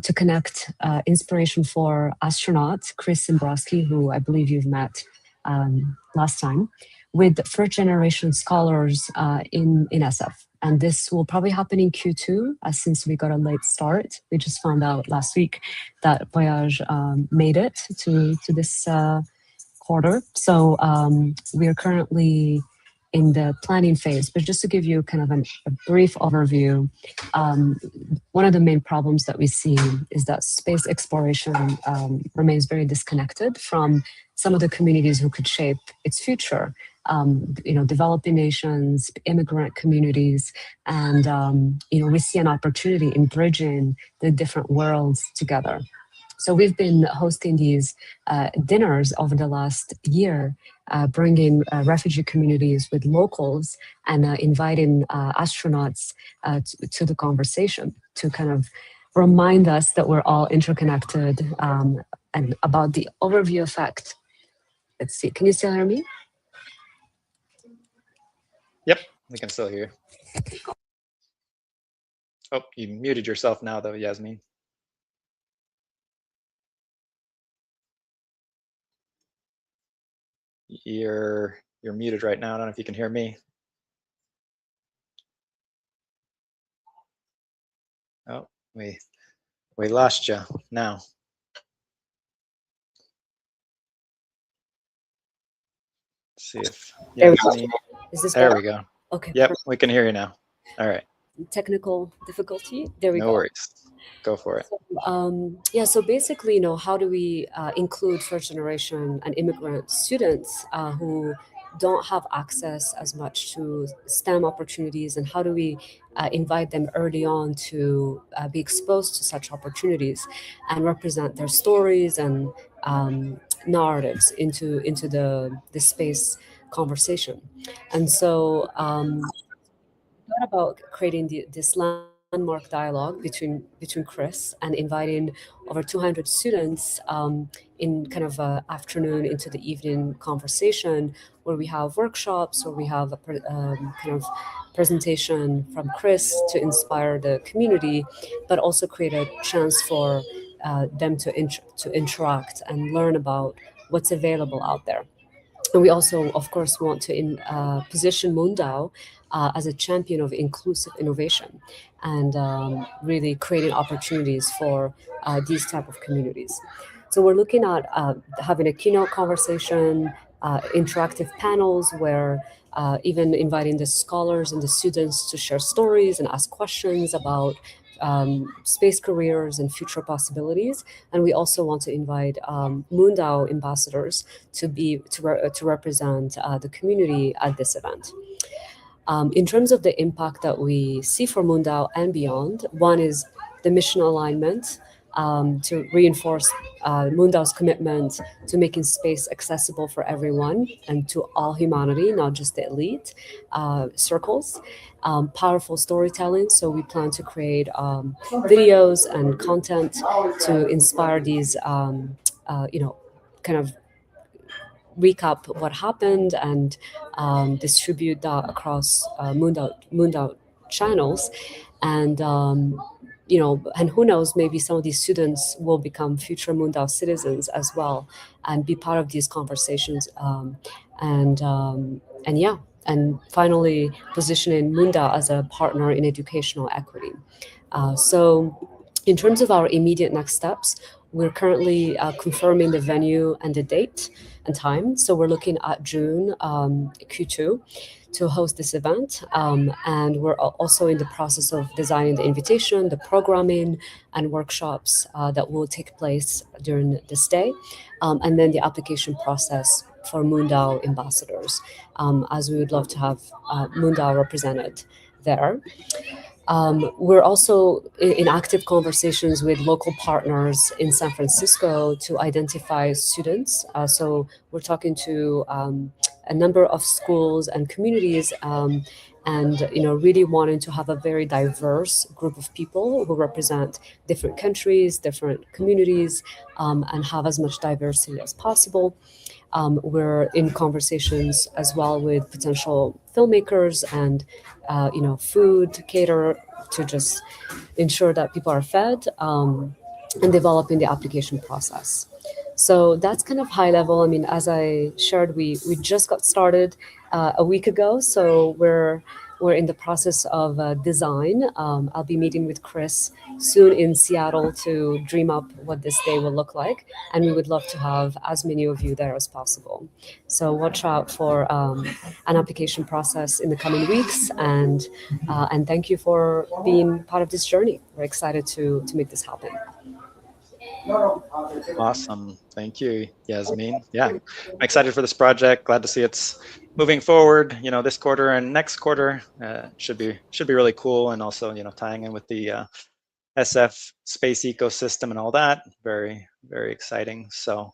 to connect inspiration for astronauts, Chris Zimbrowski, who I believe you've met last time, with first-generation scholars in SF. And this will probably happen in Q2, since we got a late start. We just found out last week that Voyaj made it to this quarter. So we are currently in the planning phase. But just to give you kind of a brief overview, one of the main problems that we see is that space exploration remains very disconnected from some of the communities who could shape its future. Developing nations, immigrant communities, and we see an opportunity in bridging the different worlds together. So we've been hosting these dinners over the last year, bringing refugee communities with locals and inviting astronauts to the conversation to kind of remind us that we're all interconnected and about the overview effect. Let's see, can you still hear me? Yep, we can still hear you. Oh, you muted yourself now though, Yasmin. You're muted right now. I don't know if you can hear me. Oh, we lost you now. Let's see if Yasmin. There we go. Okay. Yep, we can hear you now. All right. Technical difficulty. There we go. No worries. Go for it. So, so basically, how do we include first generation and immigrant students who don't have access as much to STEM opportunities, and how do we invite them early on to be exposed to such opportunities and represent their stories and narratives into the space conversation. And so thought about creating this landmark dialogue between Chris and inviting over 200 students in kind of a afternoon into the evening conversation, where we have workshops, where we have a kind of presentation from Chris to inspire the community, but also create a chance for them to interact and learn about what's available out there. And we also, of course, want to position MoonDAO as a champion of inclusive innovation and really creating opportunities for these type of communities. So we're looking at having a keynote conversation, interactive panels where even inviting the scholars and the students to share stories and ask questions about space careers and future possibilities. And we also want to invite MoonDAO ambassadors to represent the community at this event. In terms of the impact that we see for MoonDAO and beyond, one is the mission alignment to reinforce MoonDAO's commitment to making space accessible for everyone and to all humanity, not just the elite circles. Powerful storytelling, so we plan to create videos and content to inspire these, kind of recap what happened and distribute that across MoonDAO channels. And and who knows, maybe some of these students will become future MoonDAO citizens as well and be part of these conversations. And finally, positioning MoonDAO as a partner in educational equity. So in terms of our immediate next steps, we're currently confirming the venue and the date and time. So we're looking at June Q2 to host this event. And we're also in the process of designing the invitation, the programming, and workshops that will take place during this day. And then the application process for MoonDAO ambassadors, as we would love to have MoonDAO represented there. We're also in active conversations with local partners in San Francisco to identify students. So we're talking to a number of schools and communities, and really wanting to have a very diverse group of people who represent different countries, different communities, and have as much diversity as possible. We're in conversations as well with potential filmmakers and food caterer to just ensure that people are fed, and developing the application process. So that's kind of high level. I mean, as I shared, we just got started a week ago, so we're in the process of design. I'll be meeting with Chris soon in Seattle to dream up what this day will look like, and we would love to have as many of you there as possible. So watch out for an application process in the coming weeks, and thank you for being part of this journey. We're excited to make this happen. Awesome. Thank you, Yasmin. Yeah, I'm excited for this project. Glad to see it's moving forward, this quarter and next quarter. Should be really cool. And also, tying in with the SF space ecosystem and all that. Very, very exciting. So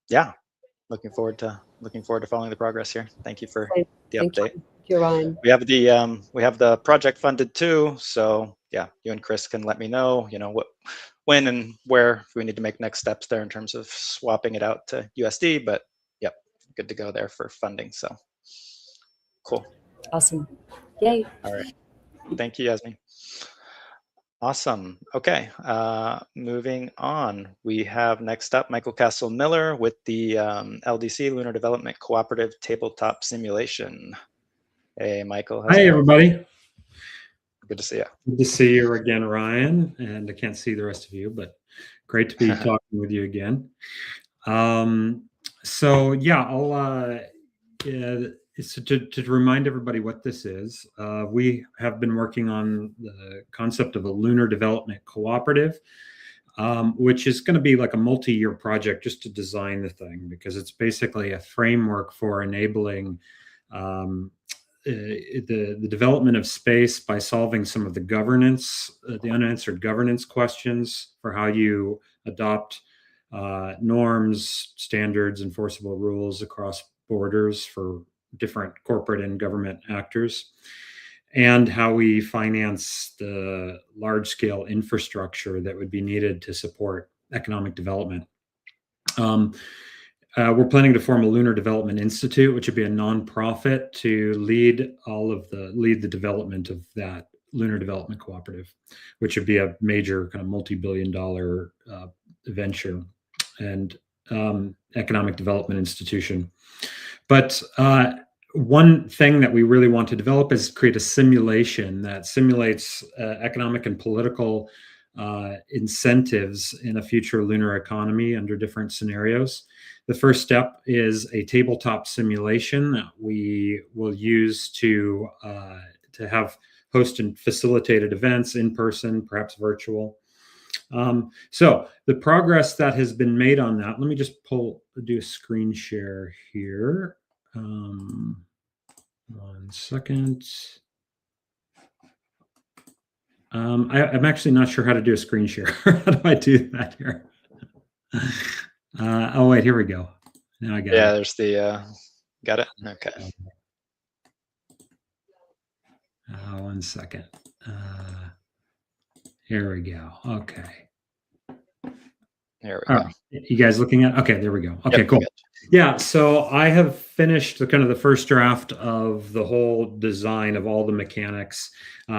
yeah, looking forward to following the progress here. Thank you for the update. Thank you, Ryan. We have the project funded too. So yeah, you and Chris can let me know, when and where we need to make next steps there in terms of swapping it out to USD, but yep, good to go there for funding. So cool. Awesome. Yay. All right. Thank you, Yasmin. Awesome. Okay. Moving on. We have next up Michael Castle Miller with the LDC Lunar Development Cooperative Tabletop Simulation. Hey, Michael. Hi, everybody. Good to see you. Good to see you again, Ryan. And I can't see the rest of you, but great to be talking with you again. So yeah, I'll to remind everybody what this is. We have been working on the concept of a lunar development cooperative. which is going to be like a multi-year project just to design the thing, because it's basically a framework for enabling the development of space by solving some of the governance, the unanswered governance questions for how you adopt norms, standards, enforceable rules across borders for different corporate and government actors, and how we finance the large-scale infrastructure that would be needed to support economic development. We're planning to form a Lunar Development Institute, which would be a nonprofit to lead the development of that Lunar Development Cooperative, which would be a major kind of multi-billion-dollar venture and economic development institution. But one thing that we really want to develop is create a simulation that simulates economic and political incentives in a future lunar economy under different scenarios. The first step is a tabletop simulation that we will use to have host and facilitated events in person, perhaps virtual. So the progress that has been made on that, let me just do a screen share here. 1 second. I'm actually not sure how to do a screen share. How do I do that here? Oh, wait, here we go. Now I got it. Yeah, there's the, got it? Okay. 1 second. Here we go. Okay. There we go. Right. You guys looking at? Okay, there we go. Okay, yep, cool. Yeah, so I have finished the first draft of the whole design of all the mechanics.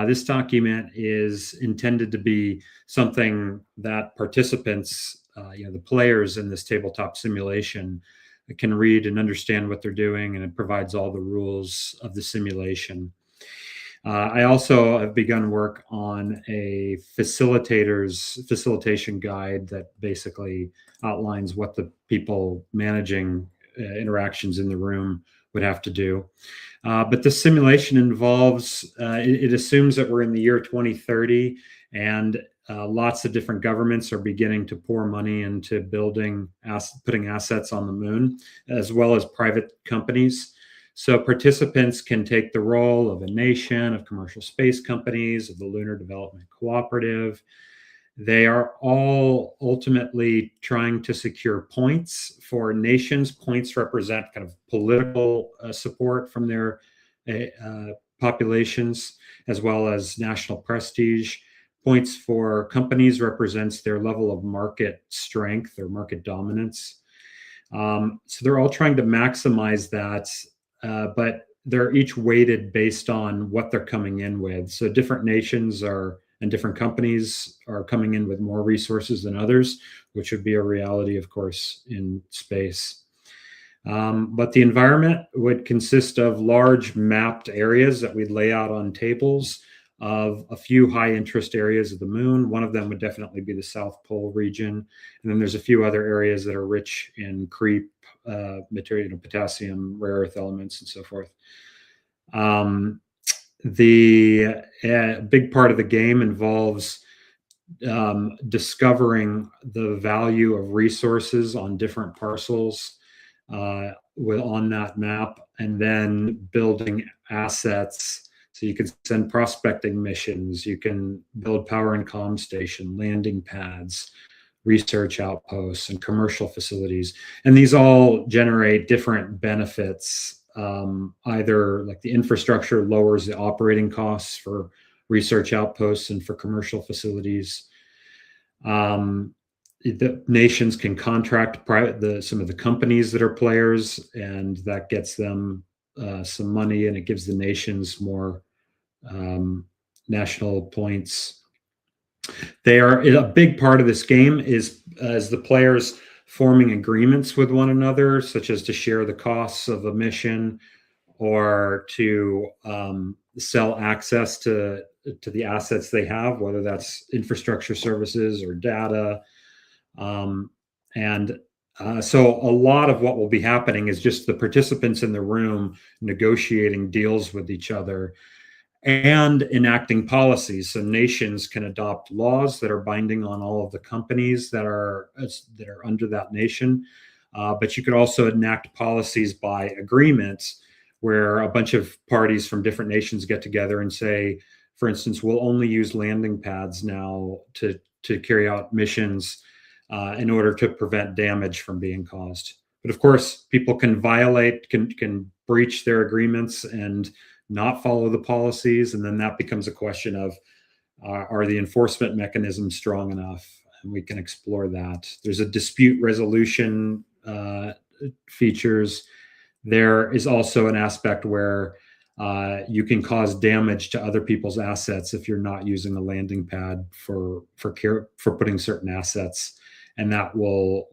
This document is intended to be something that participants, the players in this tabletop simulation, can read and understand what they're doing, and it provides all the rules of the simulation. I also have begun work on a facilitation guide that basically outlines what the people managing interactions in the room would have to do. But the simulation involves, it assumes that we're in the year 2030, and lots of different governments are beginning to pour money into putting assets on the moon, as well as private companies. So participants can take the role of a nation, of commercial space companies, of the Lunar Development Cooperative. They are all ultimately trying to secure points for nations. Points represent kind of political support from their populations, as well as national prestige. Points for companies represents their level of market strength or market dominance. So they're all trying to maximize that. But they're each weighted based on what they're coming in with. So different nations and different companies are coming in with more resources than others, which would be a reality, of course, in space. But the environment would consist of large mapped areas that we'd lay out on tables of a few high interest areas of the moon. One of them would definitely be the South Pole region. And then there's a few other areas that are rich in creep material, potassium, rare earth elements, and so forth. The big part of the game involves discovering the value of resources on different parcels on that map, and then building assets. So you can send prospecting missions, you can build power and comm station, landing pads, research outposts, and commercial facilities. And these all generate different benefits. Either like the infrastructure lowers the operating costs for research outposts and for commercial facilities. The nations can contract some of the companies that are players, and that gets them some money, and it gives the nations more national points. A big part of this game is as the players forming agreements with one another, such as to share the costs of a mission or to sell access to the assets they have, whether that's infrastructure services or data. So a lot of what will be happening is just the participants in the room negotiating deals with each other. and enacting policies. So nations can adopt laws that are binding on all of the companies that are under that nation. But you could also enact policies by agreements where a bunch of parties from different nations get together and say, for instance, we'll only use landing pads now to carry out missions in order to prevent damage from being caused. But of course, people can can breach their agreements and not follow the policies. And then that becomes a question of, are the enforcement mechanisms strong enough? And we can explore that. There's a dispute resolution features. There is also an aspect where you can cause damage to other people's assets if you're not using a landing pad for putting certain assets, and that will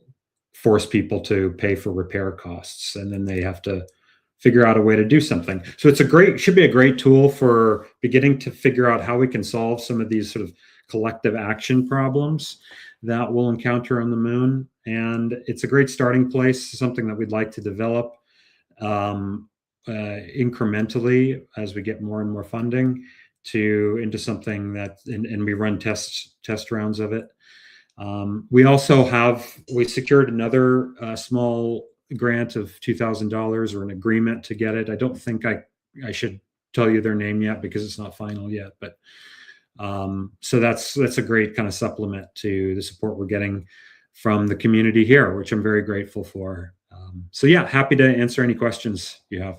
force people to pay for repair costs, and then they have to figure out a way to do something. So should be a great tool for beginning to figure out how we can solve some of these sort of collective action problems that we'll encounter on the moon. And it's a great starting place, something that we'd like to develop incrementally as we get more and more funding into something that, and we run test rounds of it. We secured another small grant of $2,000 or an agreement to get it. I don't think I should tell you their name yet because it's not final yet, but so that's a great kind of supplement to the support we're getting from the community here, which I'm very grateful for. So yeah, happy to answer any questions you have.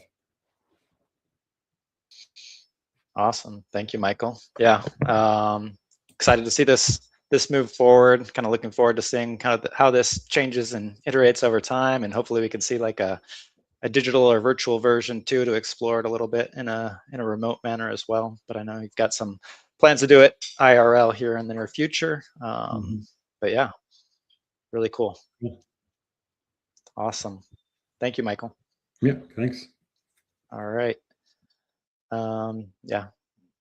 Awesome. Thank you, Michael. Yeah. Excited to see this move forward. Kind of looking forward to seeing kind of how this changes and iterates over time. And hopefully we can see like a digital or virtual version too, to explore it a little bit in a remote manner as well. But I know you've got some plans to do it IRL here in the near future. But yeah, really cool. Awesome. Thank you, Michael. Yeah, thanks. All right. Yeah,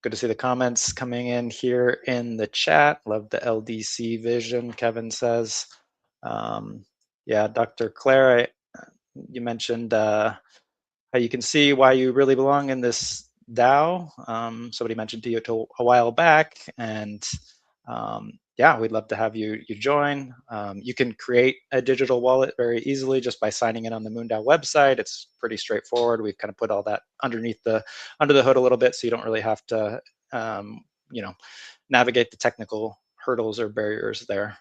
good to see the comments coming in here in the chat. Love the LDC vision, Kevin says. Yeah, Dr. Claire, you mentioned how you can see why you really belong in this DAO. Somebody mentioned to you a while back, and yeah, we'd love to have you join. You can create a digital wallet very easily just by signing in on the MoonDAO website. It's pretty straightforward. We've kind of put all that under the hood a little bit, so you don't really have to navigate the technical hurdles or barriers there.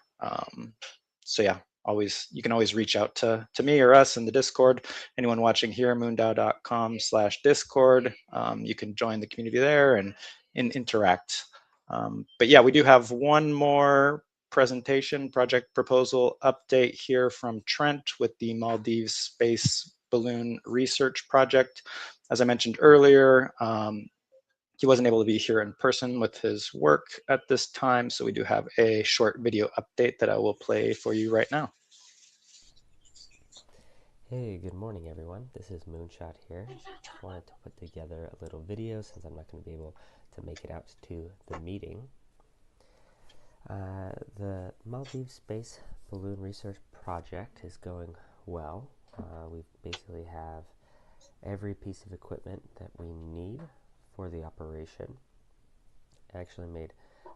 So yeah, you can always reach out to me or us in the Discord. Anyone watching here, moondao.com/Discord. You can join the community there and interact. But yeah, we do have one more presentation project proposal update here from Trent with the Maldives Space Balloon Research Project. As I mentioned earlier, he wasn't able to be here in person with his work at this time, so we do have a short video update that I will play for you right now. Hey, good morning everyone. This is Moonshot here. Just wanted to put together a little video since I'm not going to be able to make it out to the meeting. The Maldives Space Balloon Research Project is going well. We basically have every piece of equipment that we need for the operation. I actually made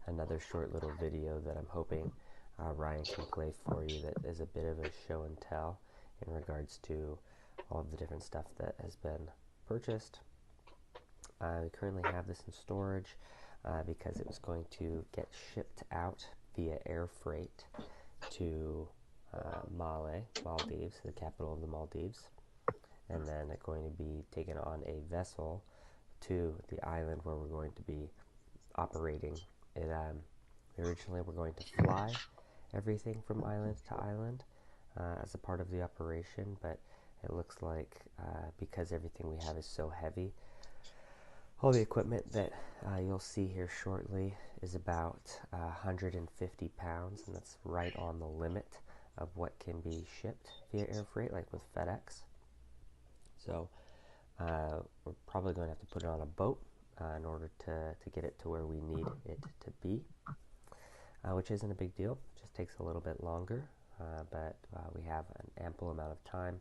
another short little video that I'm hoping Ryan can play for you that is a bit of a show and tell in regards to all of the different stuff that has been purchased. We currently have this in storage because it was going to get shipped out via air freight to Maldives, the capital of the Maldives, and then it's going to be taken on a vessel to the island where we're going to be operating it. Originally we're going to fly everything from island to island as a part of the operation, but it looks like because everything we have is so heavy, all the equipment that you'll see here shortly is about 150 pounds, and that's right on the limit of what can be shipped via air freight, like with FedEx. So we're probably going to have to put it on a boat in order to get it to where we need it to be, which isn't a big deal. It just takes a little bit longer, but we have an ample amount of time.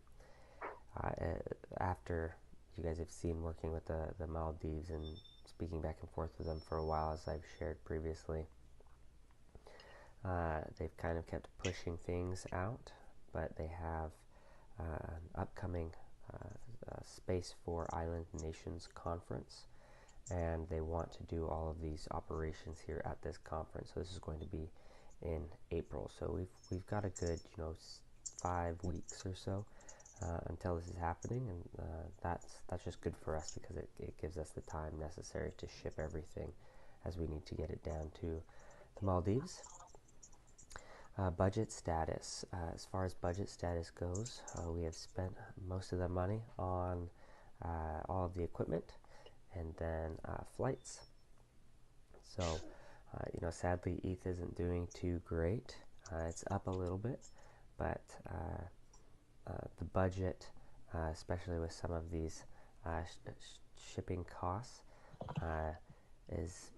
After you guys have seen working with the Maldives and speaking back and forth with them for a while, as I've shared previously. They've kind of kept pushing things out, but they have an upcoming Space for Island Nations conference, and they want to do all of these operations here at this conference. So this is going to be in April. So we've got a good 5 weeks or so until this is happening, and that's just good for us because it gives us the time necessary to ship everything as we need to get it down to the Maldives. Budget status. As far as budget status goes, we have spent most of the money on all of the equipment and then flights. So, sadly, ETH isn't doing too great. It's up a little bit, but the budget, especially with some of these shipping costs, is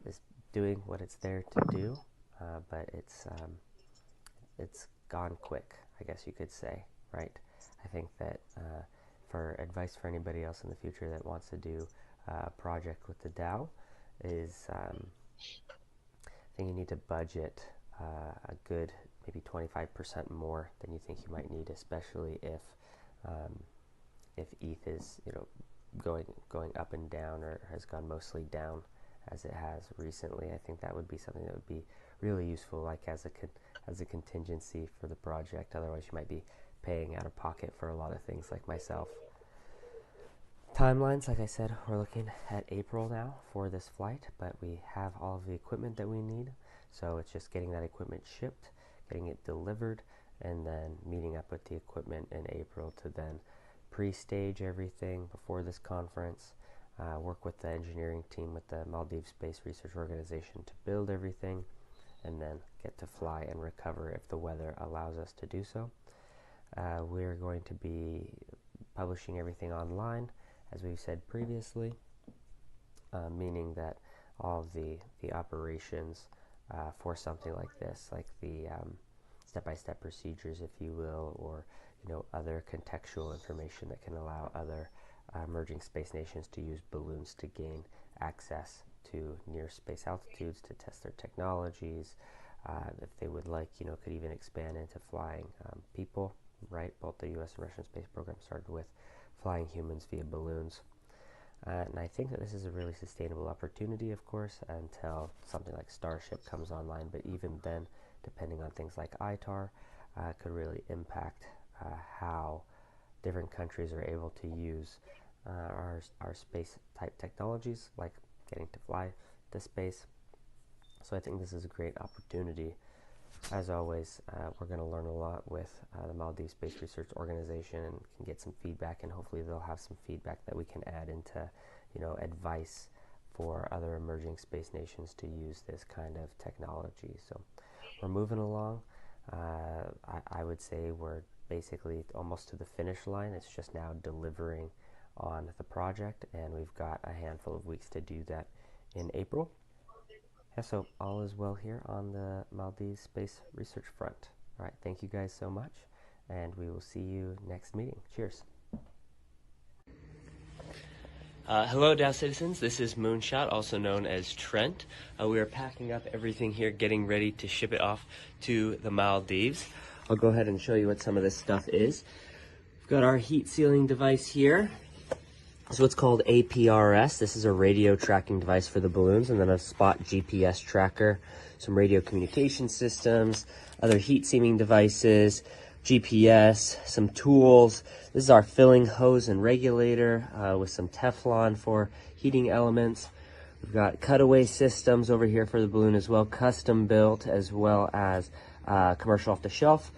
doing what it's there to do, but it's gone quick, I guess you could say, right? I think that for advice for anybody else in the future that wants to do a project with the DAO is I think you need to budget a good maybe 25% more than you think you might need, especially if ETH is going up and down, or has gone mostly down as it has recently. I think that would be something that would be really useful, like as a contingency for the project. Otherwise, you might be paying out of pocket for a lot of things, like myself. Timelines, like I said, we're looking at April now for this flight, but we have all of the equipment that we need. So it's just getting that equipment shipped, getting it delivered, and then meeting up with the equipment in April to then pre-stage everything before this conference, work with the engineering team with the Maldives Space Research Organization to build everything, and then get to fly and recover if the weather allows us to do so. We're going to be publishing everything online, as we've said previously, meaning that all of the operations for something like this, like the step-by-step procedures, if you will, or other contextual information that can allow other emerging space nations to use balloons to gain access to near space altitudes to test their technologies. If they would like, could even expand into flying people, right? Both the US and Russian space program started with flying humans via balloons. And I think that this is a really sustainable opportunity, of course, until something like Starship comes online. But even then, depending on things like ITAR, could really impact how different countries are able to use our space-type technologies, like getting to fly to space. So I think this is a great opportunity. As always, we're going to learn a lot with the Maldives Space Research Organization, and can get some feedback, and hopefully they'll have some feedback that we can add into, advice for other emerging space nations to use this kind of technology. So we're moving along. I would say we're basically almost to the finish line. It's just now delivering on the project, and we've got a handful of weeks to do that in April. Yeah, so all is well here on the Maldives Space Research front. All right, thank you guys so much, and we will see you next meeting. Cheers. Hello, DAO citizens. This is Moonshot, also known as Trent. We are packing up everything here, getting ready to ship it off to the Maldives. I'll go ahead and show you what some of this stuff is. We've got our heat sealing device here. This is what's called APRS. This is a radio tracking device for the balloons, and then a spot GPS tracker, some radio communication systems, other heat seeming devices, GPS, some tools. This is our filling hose and regulator with some Teflon for heating elements. We've got cutaway systems over here for the balloon as well, custom built, as well as commercial off the shelf.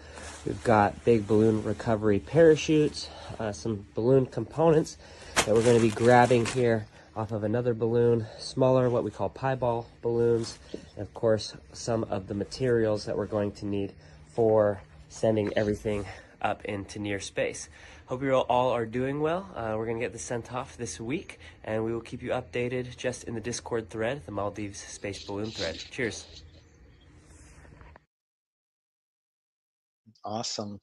We've got big balloon recovery parachutes, some balloon components that we're going to be grabbing here off of another balloon, smaller, what we call pieball balloons, and of course some of the materials that we're going to need for sending everything up into near space. Hope you all are doing well. We're going to get this sent off this week, and we will keep you updated just in the Discord thread, the Maldives Space Balloon thread. Cheers. Awesome.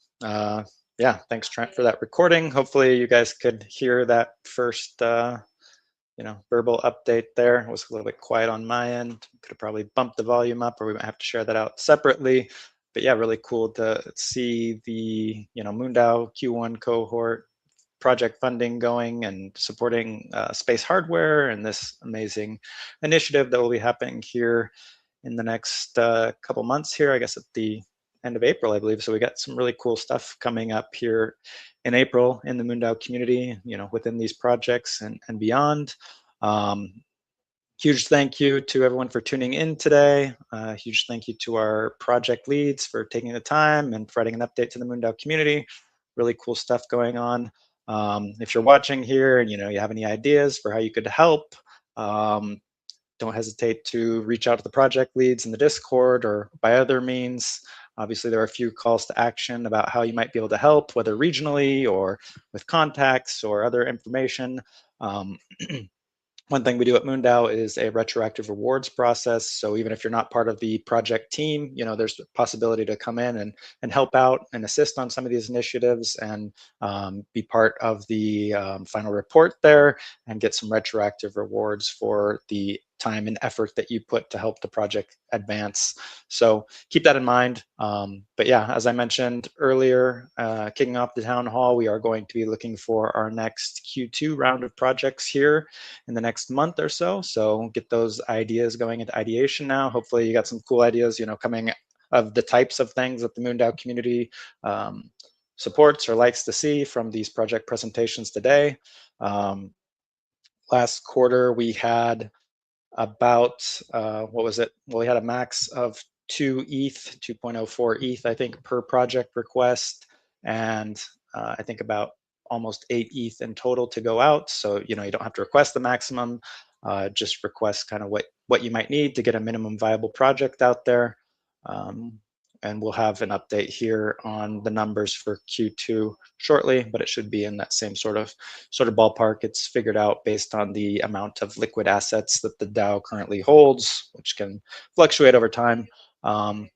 Yeah, thanks Trent for that recording. Hopefully you guys could hear that first verbal update there. It was a little bit quiet on my end. Could have probably bumped the volume up, or we might have to share that out separately. But yeah, really cool to see the MoonDAO Q1 cohort project funding going and supporting space hardware and this amazing initiative that will be happening here in the next couple months here, I guess at the end of April, I believe. So we got some really cool stuff coming up here in April in the MoonDAO community, within these projects and beyond. Huge thank you to everyone for tuning in today. Huge thank you to our project leads for taking the time and providing an update to the MoonDAO community. Really cool stuff going on. If you're watching here and you have any ideas for how you could help, don't hesitate to reach out to the project leads in the Discord or by other means. Obviously, there are a few calls to action about how you might be able to help, whether regionally or with contacts or other information. One thing we do at MoonDAO is a retroactive rewards process. So even if you're not part of the project team, there's a possibility to come in and help out and assist on some of these initiatives and be part of the final report there and get some retroactive rewards for the time and effort that you put to help the project advance. So keep that in mind. But yeah, as I mentioned earlier, kicking off the town hall, we are going to be looking for our next Q2 round of projects here in the next month or so. So get those ideas going into ideation now. Hopefully you got some cool ideas, coming of the types of things that the MoonDAO community supports or likes to see from these project presentations today. Last quarter, we had about, what was it? Well, we had a max of 2 ETH, 2.04 ETH, I think, per project request. And I think about almost 8 ETH in total to go out. So, you don't have to request the maximum, just request kind of what you might need to get a minimum viable project out there. And we'll have an update here on the numbers for Q2 shortly, but it should be in that same sort of ballpark. It's figured out based on the amount of liquid assets that the DAO currently holds, which can fluctuate over time. But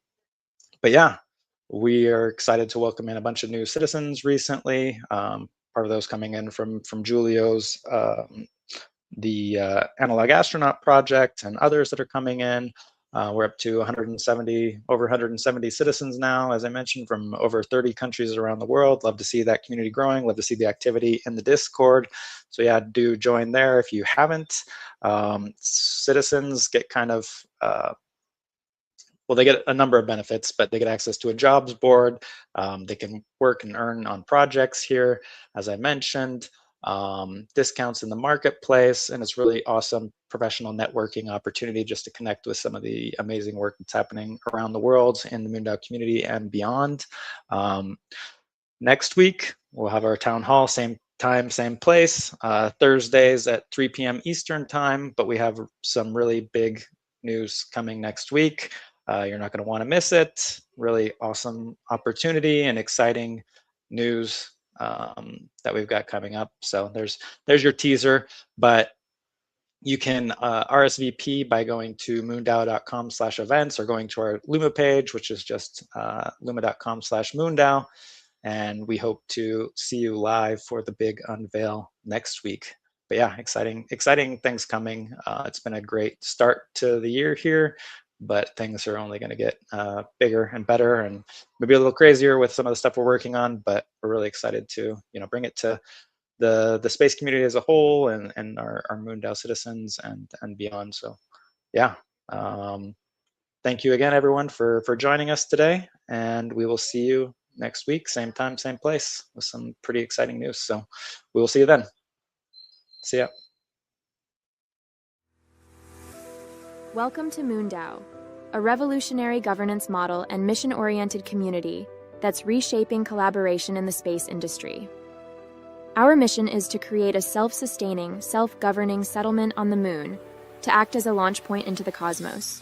yeah, we are excited to welcome in a bunch of new citizens recently. Part of those coming in from Julio's the Analog Astronaut project and others that are coming in. We're up to over 170 citizens now, as I mentioned, from over 30 countries around the world. Love to see that community growing. Love to see the activity in the Discord. So yeah, do join there if you haven't. Citizens get kind of, well, they get a number of benefits, but they get access to a jobs board. They can work and earn on projects here, as I mentioned. Discounts in the marketplace, and it's really awesome professional networking opportunity just to connect with some of the amazing work that's happening around the world in the MoonDAO community and beyond. Next week, we'll have our town hall, same time, same place, Thursdays at 3 p.m. Eastern time, but we have some really big news coming next week. You're not going to want to miss it. Really awesome opportunity and exciting news that we've got coming up. So there's your teaser, but you can RSVP by going to moondao.com/events or going to our Luma page, which is just luma.com/moondao. And we hope to see you live for the big unveil next week. But yeah, exciting things coming. It's been a great start to the year here, but things are only going to get bigger and better and maybe a little crazier with some of the stuff we're working on, but we're really excited to bring it to the space community as a whole and our MoonDAO citizens and beyond. So yeah, thank you again, everyone, for joining us today, and we will see you next week, same time, same place, with some pretty exciting news. So we will see you then. See ya. Welcome to MoonDAO, a revolutionary governance model and mission-oriented community that's reshaping collaboration in the space industry. Our mission is to create a self-sustaining, self-governing settlement on the moon to act as a launch point into the cosmos.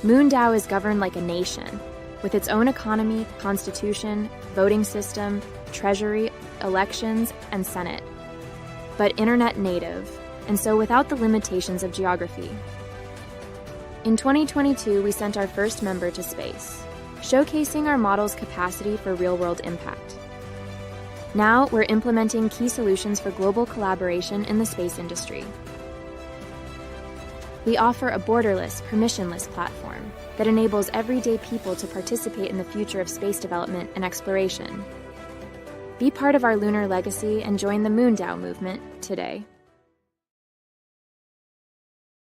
MoonDAO is governed like a nation, with its own economy, constitution, voting system, treasury, elections, and senate, but internet native, and so without the limitations of geography. In 2022, we sent our first member to space, showcasing our model's capacity for real-world impact. Now we're implementing key solutions for global collaboration in the space industry. We offer a borderless, permissionless platform that enables everyday people to participate in the future of space development and exploration. Be part of our lunar legacy and join the MoonDAO movement today.